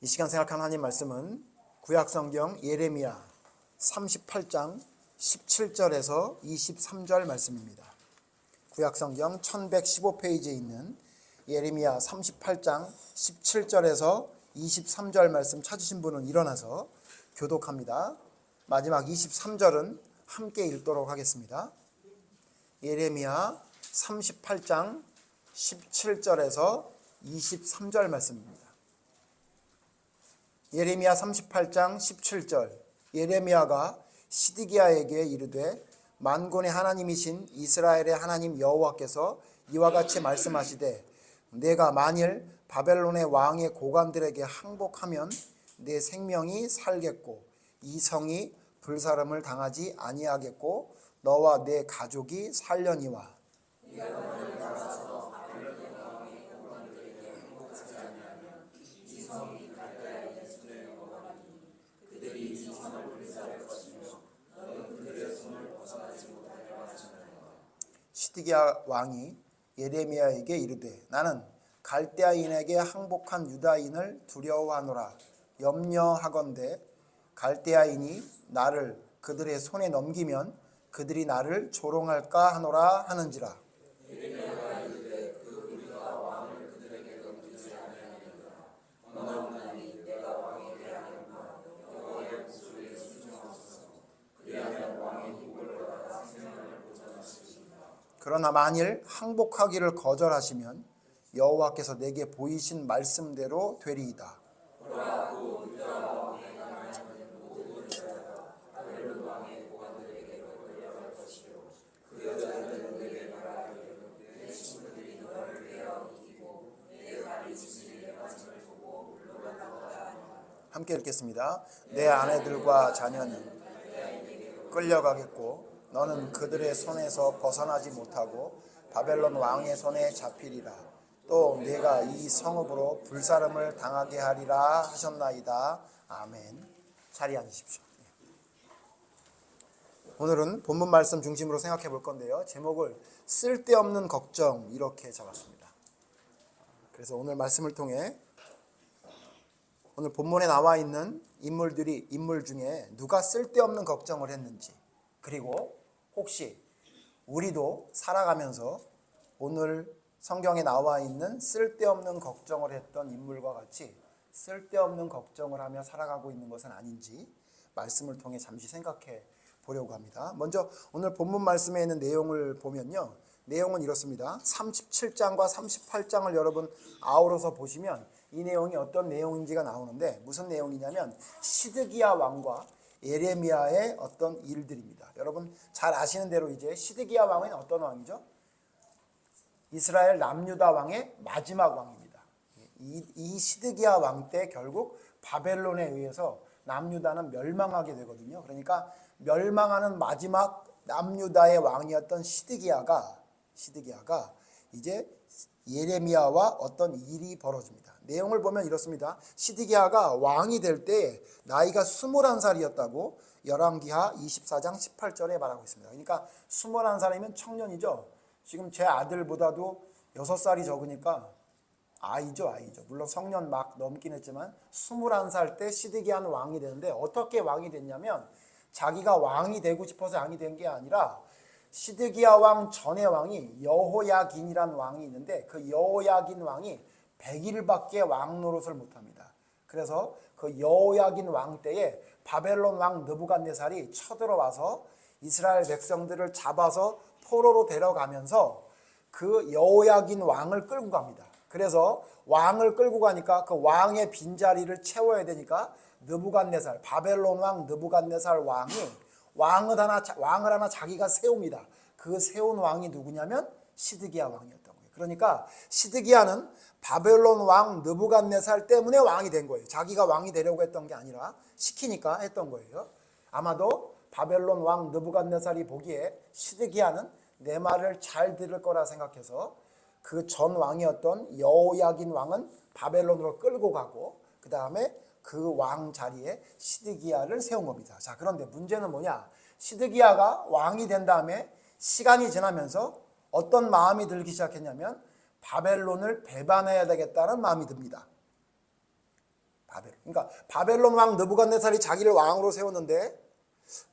이 시간 생각한 하나님 말씀은 구약성경 예레미야 38장 17절에서 23절 말씀입니다. 구약성경 1115페이지에 있는 예레미야 38장 17절에서 23절 말씀 찾으신 분은 일어나서 교독합니다. 마지막 23절은 함께 읽도록 하겠습니다. 예레미야 38장 17절에서 23절 말씀입니다. 예레미야 38장 17절. 예레미야가 시드기야에게 이르되 만군의 하나님이신 이스라엘의 하나님 여호와께서 이와 같이 말씀하시되 내가 만일 바벨론의 왕의 고관들에게 항복하면 내 생명이 살겠고 이 성이 불사름을 당하지 아니하겠고 너와 내 가족이 살려니와. 시드기야 왕이 예레미야에게 이르되 나는 갈대아인에게 항복한 유다인을 두려워하노라. 염려하건대 갈대아인이 나를 그들의 손에 넘기면 그들이 나를 조롱할까 하노라 하는지라. 그러나 만일 항복하기를 거절하시면 여호와께서 내게 보이신 말씀대로 되리이다. 함께 읽겠습니다. 내 아내들과 자녀는 끌려가겠고 너는 그들의 손에서 벗어나지 못하고 바벨론 왕의 손에 잡히리라. 또 내가 이 성읍으로 불사름을 당하게 하리라 하셨나이다. 아멘. 자리에 앉으십시오. 오늘은 본문 말씀 중심으로 생각해 볼 건데요. 제목을 쓸데없는 걱정 이렇게 잡았습니다. 그래서 오늘 말씀을 통해 오늘 본문에 나와 있는 인물 중에 누가 쓸데없는 걱정을 했는지, 그리고 혹시 우리도 살아가면서 오늘 성경에 나와 있는 쓸데없는 걱정을 했던 인물과 같이 쓸데없는 걱정을 하며 살아가고 있는 것은 아닌지 말씀을 통해 잠시 생각해 보려고 합니다. 먼저 오늘 본문 말씀에 있는 내용을 보면요. 내용은 이렇습니다. 37장과 38장을 여러분 아우러서 보시면 이 내용이 어떤 내용인지가 나오는데 무슨 내용이냐면 시드기야 왕과 예레미야의 어떤 일들입니다. 여러분 잘 아시는 대로 이제 시드기야 왕은 어떤 왕이죠? 이스라엘 남유다 왕의 마지막 왕입니다. 이 시드기야 왕 때 결국 바벨론에 의해서 남유다는 멸망하게 되거든요. 그러니까 멸망하는 마지막 남유다의 왕이었던 시드기야가 이제 예레미야와 어떤 일이 벌어집니다. 내용을 보면 이렇습니다. 시드기야가 왕이 될 때 나이가 21살이었다고 열왕기하 24장 18절에 말하고 있습니다. 그러니까 21살이면 청년이죠. 지금 제 아들보다도 6살이 적으니까 아이죠. 물론 성년 막 넘긴 했지만 21살 때 시드기야는 왕이 되는데 어떻게 왕이 됐냐면 자기가 왕이 되고 싶어서 왕이 된 게 아니라 시드기야 왕 전의 왕이 여호야긴이라는 왕이 있는데 그 여호야긴 왕이 100일밖에 왕 노릇을 못합니다. 그래서 그 여호야긴 왕 때에 바벨론 왕 느부갓네살이 쳐들어와서 이스라엘 백성들을 잡아서 포로로 데려가면서 그 여호야긴 왕을 끌고 갑니다. 그래서 왕을 끌고 가니까 그 왕의 빈자리를 채워야 되니까 느부갓네살, 바벨론 왕 느부갓네살 왕이 왕을 하나 자기가 세웁니다. 그 세운 왕이 누구냐면 시드기야 왕이었던 거예요. 그러니까 시드기야는 바벨론 왕 느부갓네살 때문에 왕이 된 거예요. 자기가 왕이 되려고 했던 게 아니라 시키니까 했던 거예요. 아마도 바벨론 왕 느부갓네살이 보기에 시드기야는 내 말을 잘 들을 거라 생각해서 그 전 왕이었던 여호야긴 왕은 바벨론으로 끌고 가고 그 다음에 그 왕 자리에 시드기야를 세운 겁니다. 자, 그런데 문제는 뭐냐? 시드기야가 왕이 된 다음에 시간이 지나면서 어떤 마음이 들기 시작했냐면 바벨론을 배반해야 되겠다는 마음이 듭니다. 그러니까 바벨론 왕 느부갓네살이 자기를 왕으로 세웠는데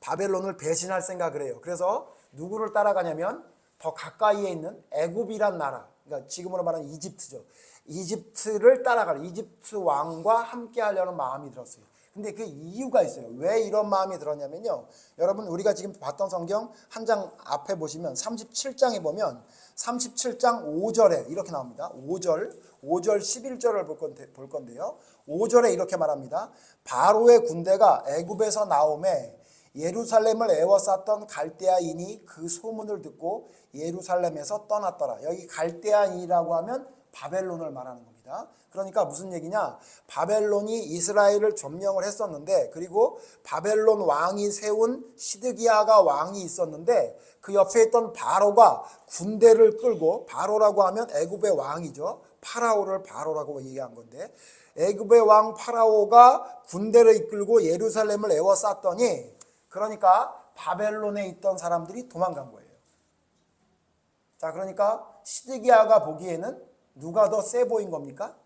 바벨론을 배신할 생각을 해요. 그래서 누구를 따라가냐면 더 가까이에 있는 애굽이란 나라, 그러니까 지금으로 말하는 이집트죠. 이집트를 따라가는, 이집트 왕과 함께 하려는 마음이 들었어요. 근데 그 이유가 있어요. 왜 이런 마음이 들었냐면요, 여러분 우리가 지금 봤던 성경 한 장 앞에 보시면 37장에 보면 37장 5절에 이렇게 나옵니다. 5절 11절을 볼 건데요. 5절에 이렇게 말합니다. 바로의 군대가 애굽에서 나오매 예루살렘을 에워쌌던 갈대아인이 그 소문을 듣고 예루살렘에서 떠났더라. 여기 갈대아인이라고 하면 바벨론을 말하는 겁니다. 그러니까 무슨 얘기냐? 바벨론이 이스라엘을 점령을 했었는데, 그리고 바벨론 왕이 세운 시드기야가 왕이 있었는데, 그 옆에 있던 바로가 군대를 끌고, 바로라고 하면 애굽의 왕이죠. 파라오를 바로라고 얘기한 건데, 애굽의 왕 파라오가 군대를 이끌고 예루살렘을 에워쌌더니, 그러니까 바벨론에 있던 사람들이 도망간 거예요. 자, 그러니까 시드기야가 보기에는 누가 더 세 보인 겁니까?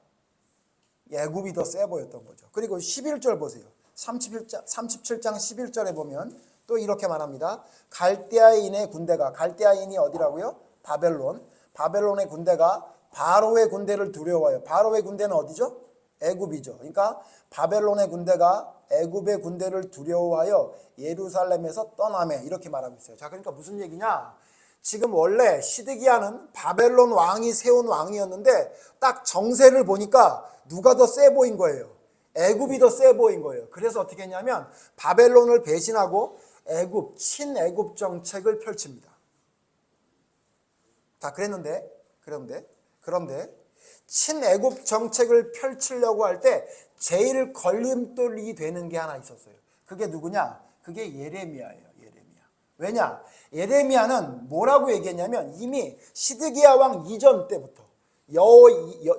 애굽이 더 세 보였던 거죠. 그리고 11절 보세요. 37장 11절에 보면 또 이렇게 말합니다. 갈대아인의 군대가, 갈대아인이 어디라고요? 바벨론. 바벨론의 군대가 바로의 군대를 두려워해요. 바로의 군대는 어디죠? 애굽이죠. 그러니까 바벨론의 군대가 애굽의 군대를 두려워하여 예루살렘에서 떠나매, 이렇게 말하고 있어요. 자, 그러니까 무슨 얘기냐? 지금 원래 시드기야는 바벨론 왕이 세운 왕이었는데 딱 정세를 보니까 누가 더 세 보인 거예요? 애굽이 더 세 보인 거예요. 그래서 어떻게 했냐면 바벨론을 배신하고 애굽, 친애굽 정책을 펼칩니다. 자, 그런데 친애굽 정책을 펼치려고 할 때 제일 걸림돌이 되는 게 하나 있었어요. 그게 누구냐? 그게 예레미야예요. 왜냐? 예레미야는 뭐라고 얘기했냐면 이미 시드기야 왕 이전 때부터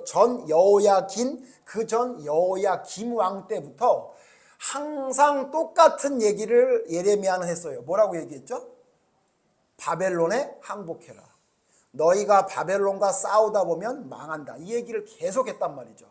전 여호야긴, 그 전 여호야김 왕 때부터 항상 똑같은 얘기를 예레미야는 했어요. 뭐라고 얘기했죠? 바벨론에 항복해라. 너희가 바벨론과 싸우다 보면 망한다. 이 얘기를 계속 했단 말이죠.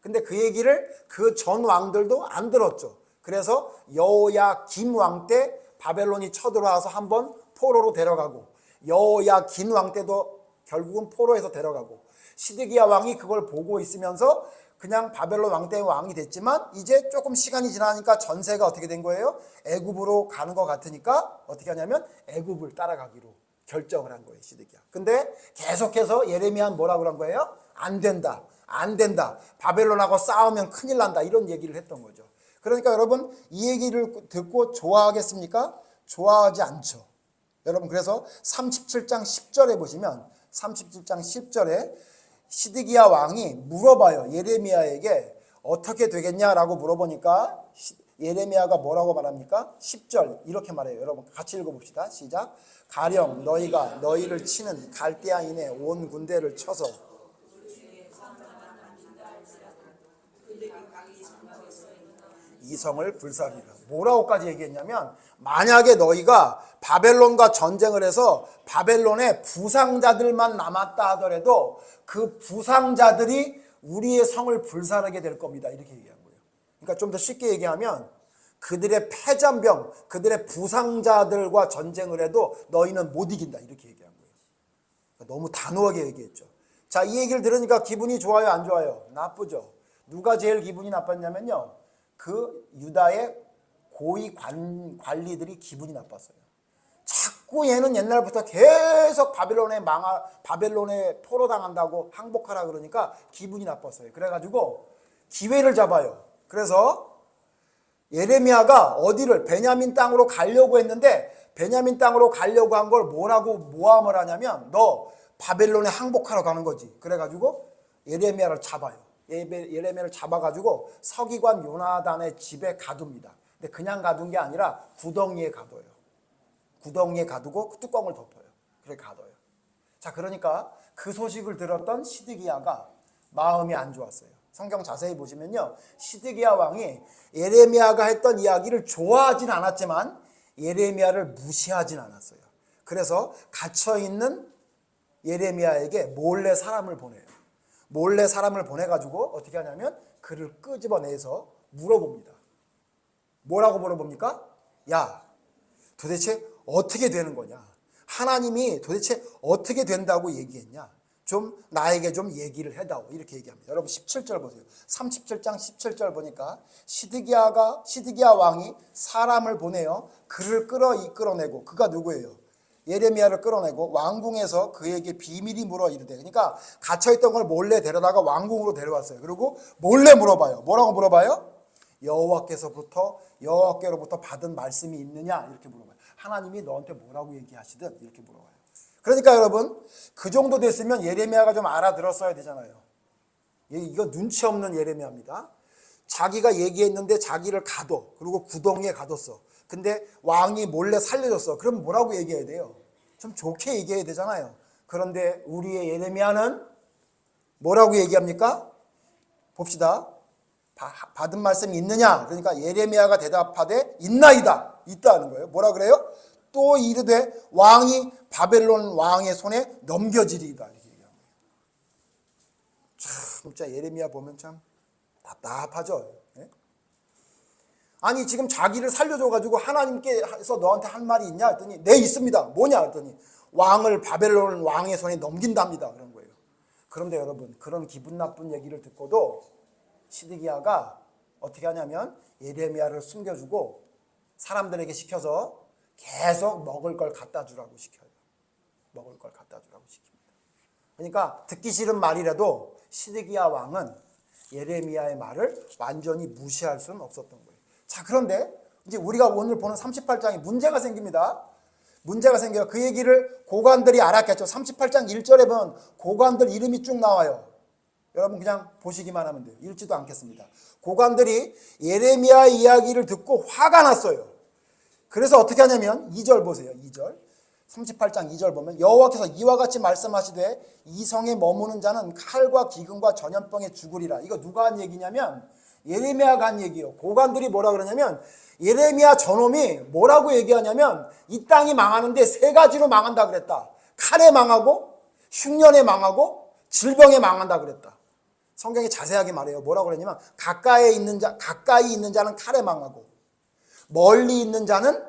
근데 그 얘기를 그 전 왕들도 안 들었죠. 그래서 여호야김 왕 때 바벨론이 쳐들어와서 한번 포로로 데려가고, 여호야긴 왕 때도 결국은 포로에서 데려가고, 시드기야 왕이 그걸 보고 있으면서 그냥 바벨론 왕 때 왕이 됐지만 이제 조금 시간이 지나니까 전세가 어떻게 된 거예요? 애굽으로 가는 것 같으니까 어떻게 하냐면 애굽을 따라가기로 결정을 한 거예요, 시드기야. 근데 계속해서 예레미야는 뭐라고 그런 거예요? 안 된다. 바벨론하고 싸우면 큰일 난다. 이런 얘기를 했던 거죠. 그러니까 여러분, 이 얘기를 듣고 좋아하겠습니까? 좋아하지 않죠. 여러분, 그래서 37장 10절에 보시면 37장 10절에 시드기야 왕이 물어봐요. 예레미야에게 어떻게 되겠냐라고 물어보니까 예레미야가 뭐라고 말합니까? 10절 이렇게 말해요. 여러분 같이 읽어봅시다. 시작. 가령 너희가 너희를 치는 갈대아인의 온 군대를 쳐서 이 성을 불사르리라. 뭐라고까지 얘기했냐면, 만약에 너희가 바벨론과 전쟁을 해서 바벨론에 부상자들만 남았다 하더라도 그 부상자들이 우리의 성을 불사르게 될 겁니다. 이렇게 얘기한 거예요. 그러니까 좀 더 쉽게 얘기하면 그들의 패잔병, 그들의 부상자들과 전쟁을 해도 너희는 못 이긴다. 이렇게 얘기한 거예요. 그러니까 너무 단호하게 얘기했죠. 자, 이 얘기를 들으니까 기분이 좋아요, 안 좋아요? 나쁘죠. 누가 제일 기분이 나빴냐면요, 그 유다의 고위 관리들이 기분이 나빴어요. 자꾸 얘는 옛날부터 계속 바벨론에 포로당한다고 항복하라 그러니까 기분이 나빴어요. 그래가지고 기회를 잡아요. 그래서 예레미야가 어디를 베냐민 땅으로 가려고 했는데, 베냐민 땅으로 가려고 한 걸 뭐라고 모함을 하냐면, 너 바벨론에 항복하러 가는 거지. 그래가지고 예레미야를 잡아요. 예레미야를 잡아가지고 서기관 요나단의 집에 가둡니다. 근데 그냥 가둔 게 아니라 구덩이에 가둬요. 구덩이에 가두고 뚜껑을 덮어요. 그렇게 가둬요. 자, 그러니까 그 소식을 들었던 시드기야가 마음이 안 좋았어요. 성경 자세히 보시면요, 시드기야 왕이 예레미야가 했던 이야기를 좋아하진 않았지만 예레미야를 무시하진 않았어요. 그래서 갇혀있는 예레미야에게 몰래 사람을 보내요. 몰래 사람을 보내가지고 어떻게 하냐면 그를 끄집어내서 물어봅니다. 뭐라고 물어봅니까? 야, 도대체 어떻게 되는 거냐? 하나님이 도대체 어떻게 된다고 얘기했냐? 좀 나에게 좀 얘기를 해다오. 이렇게 얘기합니다. 여러분 17절 보세요. 37장 17절 보니까 시드기야 왕이 사람을 보내어 그를 끌어내고, 그가 누구예요? 예레미야를 끌어내고 왕궁에서 그에게 비밀이 물어 이르되, 그러니까 갇혀있던 걸 몰래 데려다가 왕궁으로 데려왔어요. 그리고 몰래 물어봐요. 뭐라고 물어봐요? 여호와께로부터 받은 말씀이 있느냐 이렇게 물어봐요. 하나님이 너한테 뭐라고 얘기하시든 이렇게 물어봐요. 그러니까 여러분 그 정도 됐으면 예레미야가 좀 알아들었어야 되잖아요. 이거 눈치 없는 예레미야입니다. 자기가 얘기했는데 자기를 가둬. 그리고 구덩이에 가뒀어. 근데 왕이 몰래 살려줬어. 그럼 뭐라고 얘기해야 돼요? 좀 좋게 얘기해야 되잖아요. 그런데 우리의 예레미야는 뭐라고 얘기합니까? 봅시다. 받은 말씀이 있느냐? 그러니까 예레미야가 대답하되 있나이다. 있다는 거예요. 뭐라 그래요? 또 이르되 왕이 바벨론 왕의 손에 넘겨지리이다. 이렇게 얘기합니다. 참 진짜 예레미야 보면 참 답답하죠. 네? 아니 지금 자기를 살려줘가지고 하나님께서 너한테 한 말이 있냐 했더니 네 있습니다. 뭐냐 했더니 왕을 바벨론 왕의 손에 넘긴답니다. 그런 거예요. 그런데 여러분 그런 기분 나쁜 얘기를 듣고도 시드기야가 어떻게 하냐면 예레미야를 숨겨주고 사람들에게 시켜서 계속 먹을 걸 갖다 주라고 시켜요. 먹을 걸 갖다 주라고 시킵니다. 그러니까 듣기 싫은 말이라도 시드기야 왕은 예레미야의 말을 완전히 무시할 수는 없었던 거예요. 자, 그런데 이제 우리가 오늘 보는 38장에 문제가 생깁니다. 문제가 생겨요. 그 얘기를 고관들이 알았겠죠. 38장 1절에 보면 고관들 이름이 쭉 나와요. 여러분 그냥 보시기만 하면 돼요. 읽지도 않겠습니다. 고관들이 예레미야 이야기를 듣고 화가 났어요. 그래서 어떻게 하냐면 2절 보세요. 2절. 38장 2절 보면 여호와께서 이와 같이 말씀하시되 이 성에 머무는 자는 칼과 기근과 전염병에 죽으리라. 이거 누가 한 얘기냐면 예레미야가 한 얘기예요. 고관들이 뭐라 그러냐면 예레미야 저놈이 뭐라고 얘기하냐면 이 땅이 망하는데 세 가지로 망한다 그랬다. 칼에 망하고 흉년에 망하고 질병에 망한다 그랬다. 성경이 자세하게 말해요. 뭐라고 그러냐면 가까이 있는 자는 칼에 망하고 멀리 있는 자는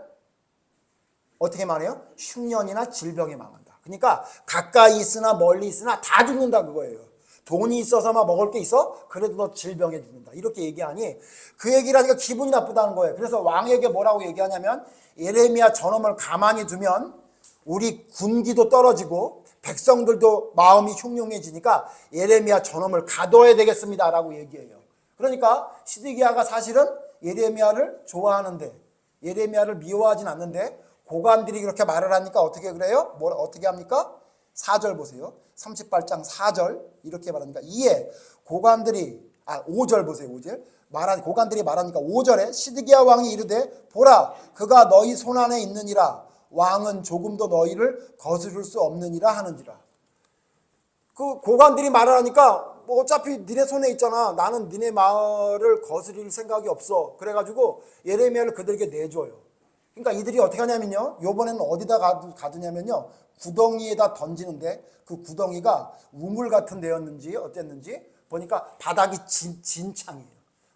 어떻게 말해요? 흉년이나 질병에 망한다. 그러니까 가까이 있으나 멀리 있으나 다 죽는다 그거예요. 돈이 있어서만 먹을 게 있어? 그래도 너 질병에 죽는다. 이렇게 얘기하니 그 얘기를 하니까 기분이 나쁘다는 거예요. 그래서 왕에게 뭐라고 얘기하냐면 예레미야 저놈을 가만히 두면 우리 군기도 떨어지고 백성들도 마음이 흉흉해지니까 예레미야 저놈을 가둬야 되겠습니다 라고 얘기해요. 그러니까 시드기야가 사실은 예레미야를 좋아하는데 예레미야를 미워하진 않는데 고관들이 그렇게 말을 하니까 어떻게 그래요? 어떻게 합니까? 4절 보세요. 38장 4절 이렇게 말합니다. 이에 고관들이 5절 보세요. 5절 고관들이 말하니까 5절에 시드기야 왕이 이르되 보라 그가 너희 손안에 있느니라 왕은 조금도 너희를 거스를 수 없느니라 하는지라. 그 고관들이 말을 하니까 뭐 어차피 니네 손에 있잖아. 나는 니네 말을 거스릴 생각이 없어. 그래가지고 예레미야를 그들에게 내줘요. 그러니까 이들이 어떻게 하냐면요. 요번에는 어디다 가두냐면요. 구덩이에다 던지는데 그 구덩이가 우물 같은 데였는지 어땠는지 보니까 바닥이 진창이에요.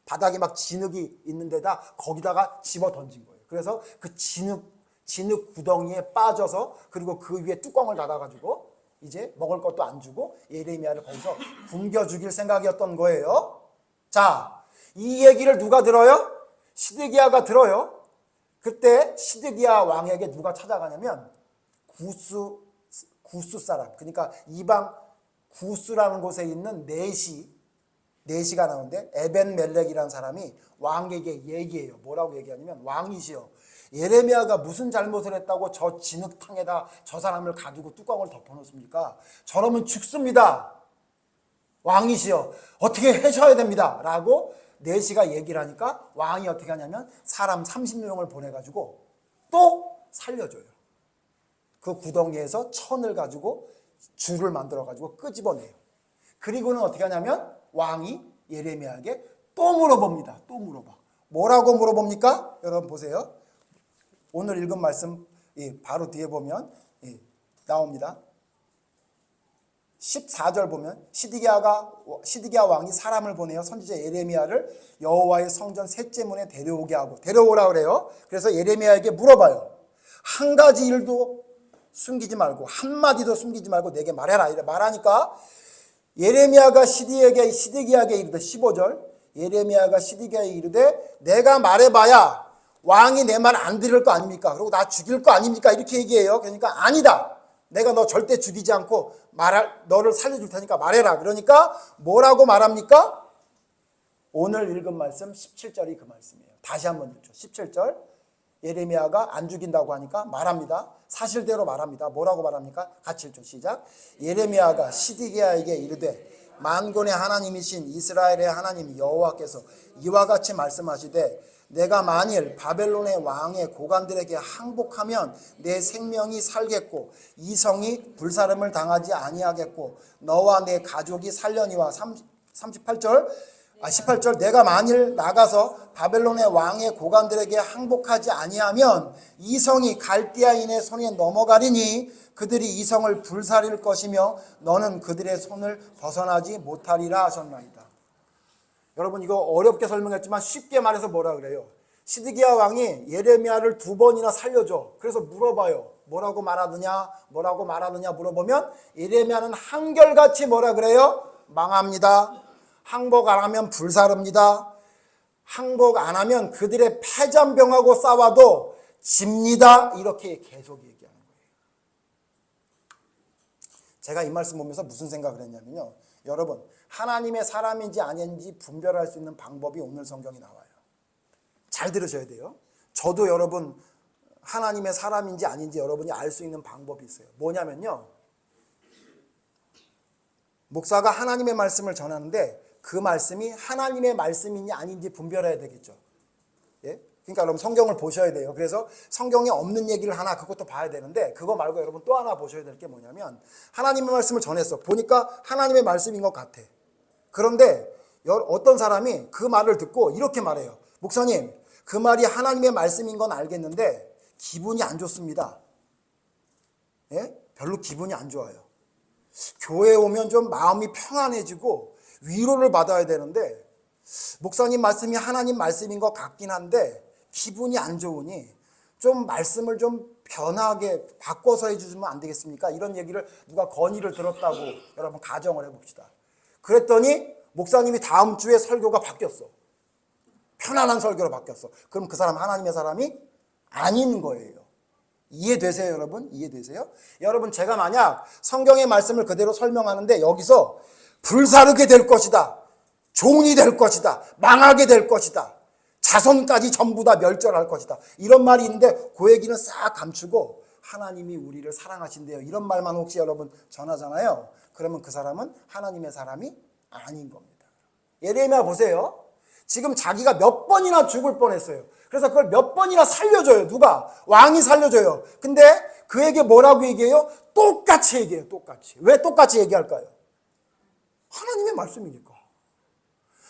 바닥에 막 진흙이 있는 데다 거기다가 집어 던진 거예요. 그래서 그 진흙 구덩이에 빠져서 그리고 그 위에 뚜껑을 닫아가지고 이제 먹을 것도 안 주고 예레미야를 거기서 굶겨 죽일 생각이었던 거예요. 자, 이 얘기를 누가 들어요? 시드기야가 들어요. 그때 시드기야 왕에게 누가 찾아가냐면 구스 사람, 그러니까 이방 구스라는 곳에 있는 네시가 나오는데 에벤멜렉이라는 사람이 왕에게 얘기해요. 뭐라고 얘기하냐면 왕이시여 예레미야가 무슨 잘못을 했다고 저 진흙탕에다 저 사람을 가두고 뚜껑을 덮어놓습니까? 저러면 죽습니다. 왕이시여 어떻게 하셔야 됩니다. 라고 네시가 얘기를 하니까 왕이 어떻게 하냐면 사람 30명을 보내가지고 또 살려줘요. 그 구덩이에서 천을 가지고 줄을 만들어가지고 끄집어내요. 그리고는 어떻게 하냐면 왕이 예레미야에게 또 물어봅니다. 또 물어봐. 뭐라고 물어봅니까? 여러분 보세요. 오늘 읽은 말씀 바로 뒤에 보면 나옵니다. 14절 보면 시드기야 왕이 사람을 보내어 선지자 예레미야를 여호와의 성전 셋째 문에 데려오게 하고, 데려오라 그래요. 그래서 예레미야에게 물어봐요. 한 가지 일도 숨기지 말고 한마디도 숨기지 말고 내게 말해라. 이래 말하니까 예레미야가 시드기야에게 이르되 15절 예레미야가 시드기야에 이르되 내가 말해봐야 왕이 내 말 안 들을 거 아닙니까? 그리고 나 죽일 거 아닙니까? 이렇게 얘기해요. 그러니까 아니다. 내가 너 절대 죽이지 않고 너를 살려줄 테니까 말해라. 그러니까 뭐라고 말합니까? 오늘 읽은 말씀 17절이 그 말씀이에요. 다시 한번 읽죠. 17절 예레미야가 안 죽인다고 하니까 말합니다. 사실대로 말합니다. 뭐라고 말합니까? 같이 읽죠. 시작. 예레미야가 시드기야에게 이르되 만군의 하나님이신 이스라엘의 하나님 여호와께서 이와 같이 말씀하시되 내가 만일 바벨론의 왕의 고관들에게 항복하면 내 생명이 살겠고 이 성이 불사름을 당하지 아니하겠고 너와 내 가족이 살려니와 18절 내가 만일 나가서 바벨론의 왕의 고관들에게 항복하지 아니하면 이 성이 갈대아인의 손에 넘어가리니 그들이 이 성을 불사릴 것이며 너는 그들의 손을 벗어나지 못하리라 하셨나이다. 여러분 이거 어렵게 설명했지만 쉽게 말해서 뭐라 그래요? 시드기야 왕이 예레미야를 2번이나 살려줘. 그래서 물어봐요. 뭐라고 말하느냐 물어보면 예레미야는 한결같이 뭐라 그래요? 망합니다. 항복 안 하면 불사릅니다. 항복 안 하면 그들의 패잔병하고 싸워도 집니다. 이렇게 계속 얘기하는 거예요. 제가 이 말씀 보면서 무슨 생각을 했냐면요. 여러분 하나님의 사람인지 아닌지 분별할 수 있는 방법이 오늘 성경에 나와요. 잘 들으셔야 돼요. 저도 여러분 하나님의 사람인지 아닌지 여러분이 알 수 있는 방법이 있어요. 뭐냐면요. 목사가 하나님의 말씀을 전하는데 그 말씀이 하나님의 말씀인지 아닌지 분별해야 되겠죠. 예? 그러니까 여러분 성경을 보셔야 돼요. 그래서 성경에 없는 얘기를 하나 그것도 봐야 되는데 그거 말고 여러분 또 하나 보셔야 될 게 뭐냐면 하나님의 말씀을 전했어. 보니까 하나님의 말씀인 것 같아. 그런데 어떤 사람이 그 말을 듣고 이렇게 말해요. 목사님, 그 말이 하나님의 말씀인 건 알겠는데 기분이 안 좋습니다. 예? 별로 기분이 안 좋아요. 교회에 오면 좀 마음이 평안해지고 위로를 받아야 되는데 목사님 말씀이 하나님 말씀인 것 같긴 한데 기분이 안 좋으니 좀 말씀을 좀 변하게 바꿔서 해주시면 안 되겠습니까? 이런 얘기를 누가 건의를 들었다고 여러분 가정을 해봅시다. 그랬더니 목사님이 다음 주에 설교가 바뀌었어. 편안한 설교로 바뀌었어. 그럼 그 사람 하나님의 사람이 아닌 거예요. 이해되세요, 여러분? 이해되세요? 여러분, 제가 만약 성경의 말씀을 그대로 설명하는데 여기서 불사르게 될 것이다, 종이 될 것이다, 망하게 될 것이다, 자손까지 전부 다 멸절할 것이다, 이런 말이 있는데 그 얘기는 싹 감추고 하나님이 우리를 사랑하신대요, 이런 말만 혹시 여러분 전하잖아요. 그러면 그 사람은 하나님의 사람이 아닌 겁니다. 예레미야 보세요. 지금 자기가 몇 번이나 죽을 뻔했어요. 그래서 그걸 몇 번이나 살려줘요. 누가? 왕이 살려줘요. 근데 그에게 뭐라고 얘기해요? 똑같이 얘기해요. 똑같이. 왜 똑같이 얘기할까요? 하나님의 말씀이니까.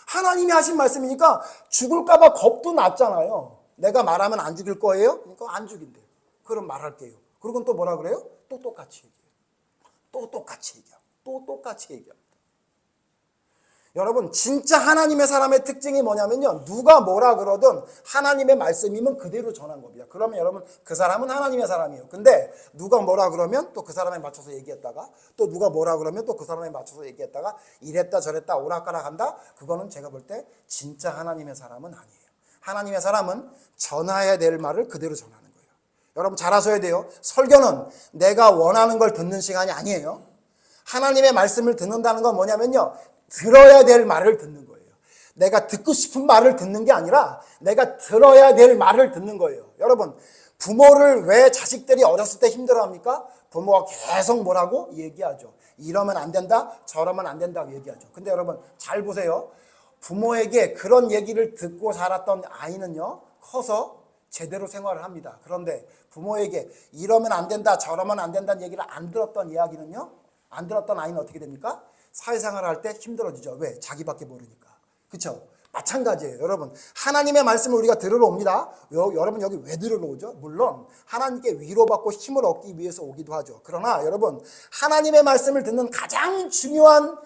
하나님이 하신 말씀이니까 죽을까 봐 겁도 났잖아요. 내가 말하면 안 죽일 거예요? 그러니까 안 죽인대요. 그럼 말할게요. 그리고 또 뭐라 그래요? 또 똑같이 얘기해요. 또 똑같이 얘기하고 또 똑같이 얘기합니다. 여러분 진짜 하나님의 사람의 특징이 뭐냐면요. 누가 뭐라 그러든 하나님의 말씀이면 그대로 전한 겁니다. 그러면 여러분 그 사람은 하나님의 사람이에요. 근데 누가 뭐라 그러면 또 그 사람에 맞춰서 얘기했다가 또 누가 뭐라 그러면 또 그 사람에 맞춰서 얘기했다가 이랬다 저랬다 오락가락 한다. 그거는 제가 볼 때 진짜 하나님의 사람은 아니에요. 하나님의 사람은 전해야 될 말을 그대로 전하는 거예요. 여러분 잘 아셔야 돼요. 설교는 내가 원하는 걸 듣는 시간이 아니에요. 하나님의 말씀을 듣는다는 건 뭐냐면요. 들어야 될 말을 듣는 거예요. 내가 듣고 싶은 말을 듣는 게 아니라 내가 들어야 될 말을 듣는 거예요. 여러분 부모를 왜 자식들이 어렸을 때 힘들어합니까? 부모가 계속 뭐라고 얘기하죠. 이러면 안 된다, 저러면 안 된다고 얘기하죠. 근데 여러분 잘 보세요. 부모에게 그런 얘기를 듣고 자랐던 아이는요 커서 제대로 생활을 합니다. 그런데 부모에게 이러면 안 된다, 저러면 안 된다는 얘기를 안 들었던 이야기는요, 안 들었던 아이는 어떻게 됩니까? 사회생활을 할 때 힘들어지죠. 왜? 자기밖에 모르니까. 그렇죠? 마찬가지예요. 여러분, 하나님의 말씀을 우리가 들으러 옵니다. 여러분 여기 왜 들으러 오죠? 물론 하나님께 위로받고 힘을 얻기 위해서 오기도 하죠. 그러나 여러분, 하나님의 말씀을 듣는 가장 중요한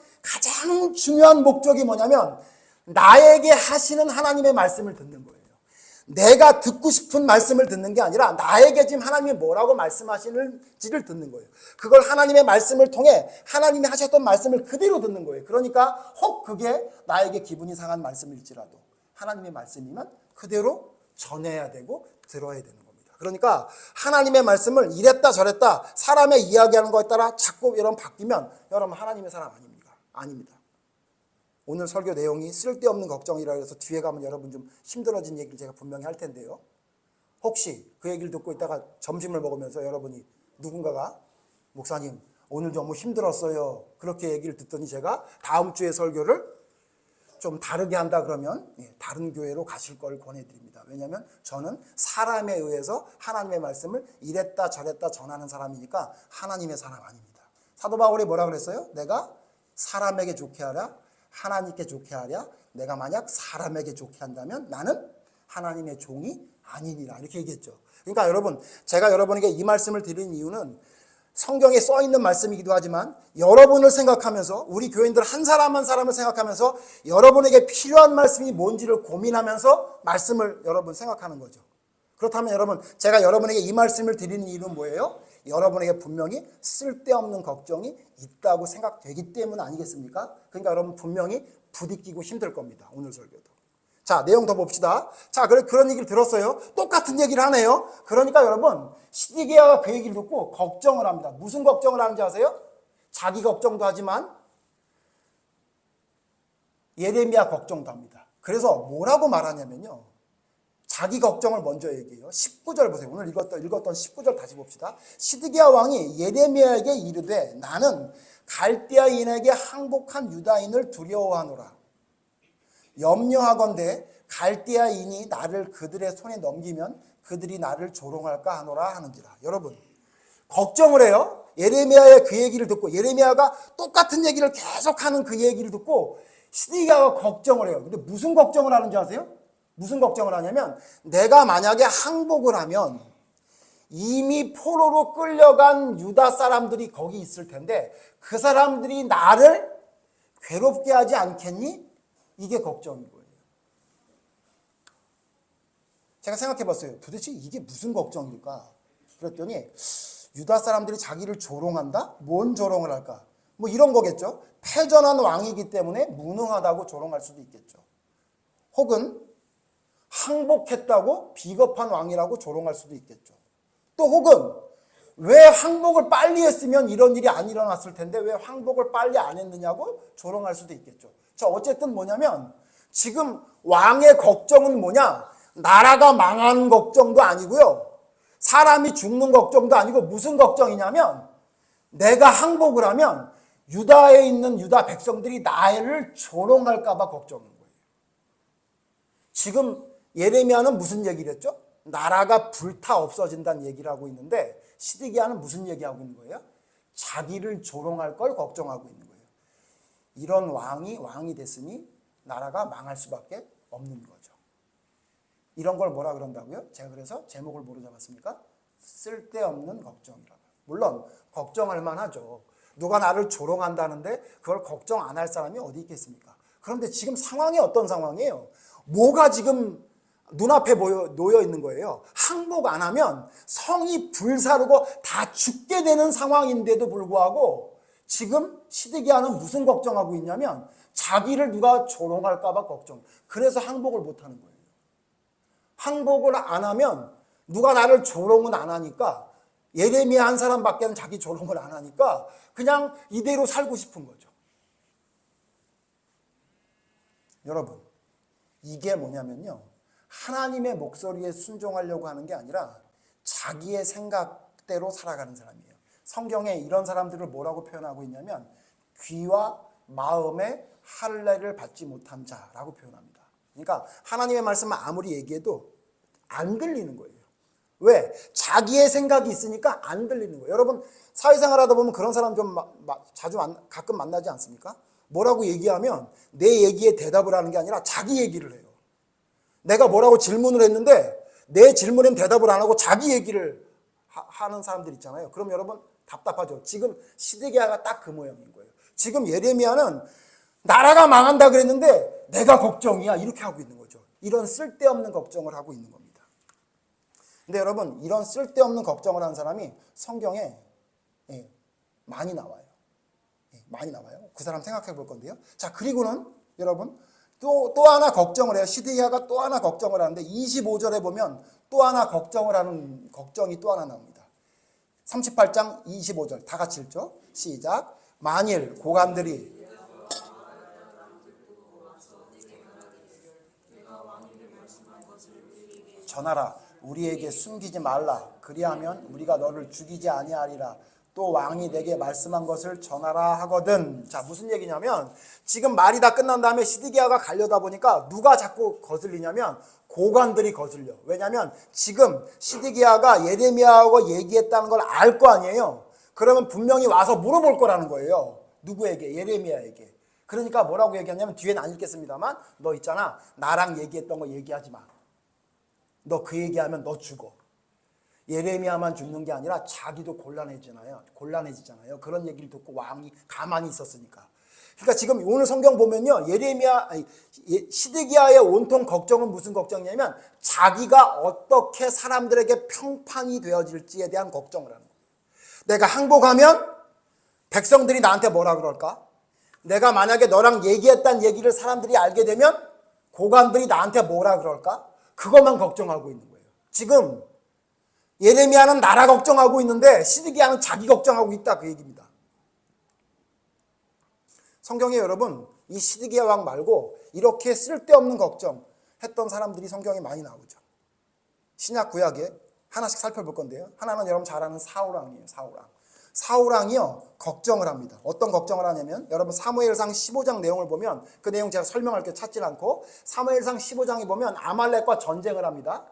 목적이 뭐냐면 나에게 하시는 하나님의 말씀을 듣는 거예요. 내가 듣고 싶은 말씀을 듣는 게 아니라 나에게 지금 하나님이 뭐라고 말씀하시는지를 듣는 거예요. 그걸 하나님의 말씀을 통해 하나님이 하셨던 말씀을 그대로 듣는 거예요. 그러니까 혹 그게 나에게 기분이 상한 말씀일지라도 하나님의 말씀이면 그대로 전해야 되고 들어야 되는 겁니다. 그러니까 하나님의 말씀을 이랬다 저랬다 사람의 이야기하는 거에 따라 자꾸 여러분 바뀌면 여러분 하나님의 사람 아닙니다. 오늘 설교 내용이 쓸데없는 걱정이라 해서 뒤에 가면 여러분 좀 힘들어진 얘기를 제가 분명히 할 텐데요. 혹시 그 얘기를 듣고 있다가 점심을 먹으면서 여러분이 누군가가 목사님 오늘 너무 힘들었어요. 그렇게 얘기를 듣더니 제가 다음 주에 설교를 좀 다르게 한다 그러면 다른 교회로 가실 걸 권해드립니다. 왜냐하면 저는 사람에 의해서 하나님의 말씀을 이랬다 저랬다 전하는 사람이니까 하나님의 사람 아닙니다. 사도 바울이 뭐라 그랬어요? 내가 사람에게 좋게 하랴 하나님께 좋게 하랴 내가 만약 사람에게 좋게 한다면 나는 하나님의 종이 아니니라 이렇게 얘기했죠. 그러니까 여러분 제가 여러분에게 이 말씀을 드린 이유는 성경에 써 있는 말씀이기도 하지만 여러분을 생각하면서 우리 교인들 한 사람 한 사람을 생각하면서 여러분에게 필요한 말씀이 뭔지를 고민하면서 말씀을 여러분 생각하는 거죠. 그렇다면 여러분 제가 여러분에게 이 말씀을 드리는 이유는 뭐예요? 여러분에게 분명히 쓸데없는 걱정이 있다고 생각되기 때문 아니겠습니까? 그러니까 여러분 분명히 부딪히고 힘들 겁니다. 오늘 설교도. 자, 내용 더 봅시다. 자, 그런 얘기를 들었어요. 똑같은 얘기를 하네요. 그러니까 여러분 시드기야가 그 얘기를 듣고 걱정을 합니다. 무슨 걱정을 하는지 아세요? 자기 걱정도 하지만 예레미야 걱정도 합니다. 그래서 뭐라고 말하냐면요. 자기 걱정을 먼저 얘기해요. 19절 보세요. 오늘 읽었던 19절 다시 봅시다. 시드기야 왕이 예레미야에게 이르되 나는 갈대아인에게 항복한 유다인을 두려워하노라. 염려하건대 갈대아인이 나를 그들의 손에 넘기면 그들이 나를 조롱할까 하노라 하는지라. 여러분 걱정을 해요. 예레미야의 그 얘기를 듣고 예레미야가 똑같은 얘기를 계속하는 그 얘기를 듣고 시드기야가 걱정을 해요. 근데 무슨 걱정을 하는지 아세요? 무슨 걱정을 하냐면 내가 만약에 항복을 하면 이미 포로로 끌려간 유다 사람들이 거기 있을 텐데 그 사람들이 나를 괴롭게 하지 않겠니? 이게 걱정인 거예요. 제가 생각해 봤어요. 도대체 이게 무슨 걱정일까? 그랬더니 유다 사람들이 자기를 조롱한다? 뭔 조롱을 할까? 뭐 이런 거겠죠. 패전한 왕이기 때문에 무능하다고 조롱할 수도 있겠죠. 혹은 항복했다고 비겁한 왕이라고 조롱할 수도 있겠죠. 또 혹은 왜 항복을 빨리 했으면 이런 일이 안 일어났을 텐데 왜 항복을 빨리 안 했느냐고 조롱할 수도 있겠죠. 자, 어쨌든 뭐냐면 지금 왕의 걱정은 뭐냐? 나라가 망하는 걱정도 아니고요. 사람이 죽는 걱정도 아니고 무슨 걱정이냐면 내가 항복을 하면 유다에 있는 유다 백성들이 나를 조롱할까 봐 걱정인 거예요. 지금 예레미야는 무슨 얘기를 했죠? 나라가 불타 없어진다는 얘기를 하고 있는데 시드기야는 무슨 얘기하고 있는 거예요? 자기를 조롱할 걸 걱정하고 있는 거예요. 이런 왕이 됐으니 나라가 망할 수밖에 없는 거죠. 이런 걸 뭐라 그런다고요? 제가 그래서 제목을 뭐로 잡았습니까? 쓸데없는 걱정이라고. 물론 걱정할 만하죠. 누가 나를 조롱한다는데 그걸 걱정 안 할 사람이 어디 있겠습니까? 그런데 지금 상황이 어떤 상황이에요? 뭐가 지금 눈앞에 놓여 있는 거예요. 항복 안 하면 성이 불사르고 다 죽게 되는 상황인데도 불구하고 지금 시드기야는 무슨 걱정하고 있냐면 자기를 누가 조롱할까 봐 걱정. 그래서 항복을 못 하는 거예요. 항복을 안 하면 누가 나를 조롱은 안 하니까 예레미야 한 사람밖에는 자기 조롱을 안 하니까 그냥 이대로 살고 싶은 거죠. 여러분 이게 뭐냐면요. 하나님의 목소리에 순종하려고 하는 게 아니라 자기의 생각대로 살아가는 사람이에요. 성경에 이런 사람들을 뭐라고 표현하고 있냐면 귀와 마음의 할례를 받지 못한 자라고 표현합니다. 그러니까 하나님의 말씀을 아무리 얘기해도 안 들리는 거예요. 왜? 자기의 생각이 있으니까 안 들리는 거예요. 여러분 사회생활 하다 보면 그런 사람 좀 가끔 만나지 않습니까? 뭐라고 얘기하면 내 얘기에 대답을 하는 게 아니라 자기 얘기를 해요. 내가 뭐라고 질문을 했는데 내 질문엔 대답을 안 하고 자기 얘기를 하는 사람들 있잖아요. 그럼 여러분 답답하죠. 지금 시드기야가 딱 그 모양인 거예요. 지금 예레미야는 나라가 망한다 그랬는데 내가 걱정이야 이렇게 하고 있는 거죠. 이런 쓸데없는 걱정을 하고 있는 겁니다. 근데 여러분 이런 쓸데없는 걱정을 하는 사람이 성경에 많이 나와요. 많이 나와요. 그 사람 생각해 볼 건데요. 자, 그리고는 여러분 또 하나 걱정을 해요. 시드기야가 또 하나 걱정을 하는데 25절에 보면 또 하나 걱정을 하는 걱정이 또 하나 나옵니다. 38장 25절 다 같이 읽죠. 시작. 만일 고관들이 전하라. 우리에게 숨기지 말라. 그리하면 우리가 너를 죽이지 아니하리라. 또 왕이 내게 말씀한 것을 전하라 하거든. 자, 무슨 얘기냐면 지금 말이 다 끝난 다음에 시드기야가 가려다 보니까 누가 자꾸 거슬리냐면 고관들이 거슬려. 왜냐하면 지금 시드기야가 예레미야하고 얘기했다는 걸 알 거 아니에요. 그러면 분명히 와서 물어볼 거라는 거예요. 누구에게? 예레미야에게. 그러니까 뭐라고 얘기하냐면 뒤에는 안 읽겠습니다만 너 있잖아. 나랑 얘기했던 거 얘기하지 마. 너 그 얘기하면 너 죽어. 예레미야만 죽는 게 아니라 자기도 곤란해지잖아요. 그런 얘기를 듣고 왕이 가만히 있었으니까. 그러니까 지금 오늘 성경 보면요. 시드기야의 온통 걱정은 무슨 걱정이냐면 자기가 어떻게 사람들에게 평판이 되어질지에 대한 걱정을 하는 거예요. 내가 항복하면 백성들이 나한테 뭐라 그럴까? 내가 만약에 너랑 얘기했다는 얘기를 사람들이 알게 되면 고관들이 나한테 뭐라 그럴까? 그것만 걱정하고 있는 거예요. 지금 예레미야는 나라 걱정하고 있는데 시드기야는 자기 걱정하고 있다 그 얘기입니다. 성경에 여러분 이 시드기야 왕 말고 이렇게 쓸데없는 걱정했던 사람들이 성경에 많이 나오죠. 신약 구약에 하나씩 살펴볼 건데요. 하나는 여러분 잘 아는 사울왕이에요. 사울왕이요 걱정을 합니다. 어떤 걱정을 하냐면 여러분 사무엘상 15장 내용을 보면 그 내용 제가 설명할 게 찾지 않고 사무엘상 15장에 보면 아말렉과 전쟁을 합니다.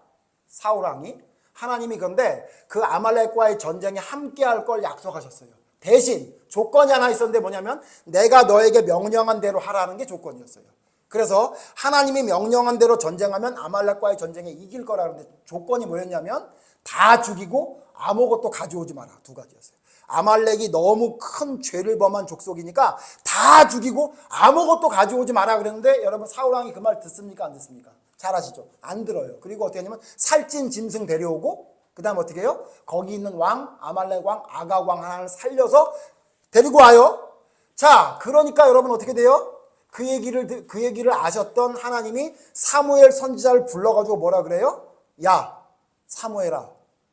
사울왕이 하나님이 그런데 그 아말렉과의 전쟁에 함께할 걸 약속하셨어요. 대신 조건이 하나 있었는데 뭐냐면 내가 너에게 명령한 대로 하라는 게 조건이었어요. 그래서 하나님이 명령한 대로 전쟁하면 아말렉과의 전쟁에 이길 거라는데 조건이 뭐였냐면 다 죽이고 아무것도 가져오지 마라. 두 가지였어요. 아말렉이 너무 큰 죄를 범한 족속이니까 다 죽이고 아무것도 가져오지 마라 그랬는데 여러분 사울왕이 그 말 듣습니까? 안 듣습니까? 잘 아시죠? 안 들어요. 그리고 어떻게 하냐면 살찐 짐승 데려오고 그 다음 어떻게 해요? 거기 있는 왕, 아말렉 왕, 아각 왕 하나를 살려서 데리고 와요. 자, 그러니까 여러분 어떻게 돼요? 그 얘기를 아셨던 하나님이 사무엘 선지자를 불러가지고 뭐라 그래요? 야, 사무엘아,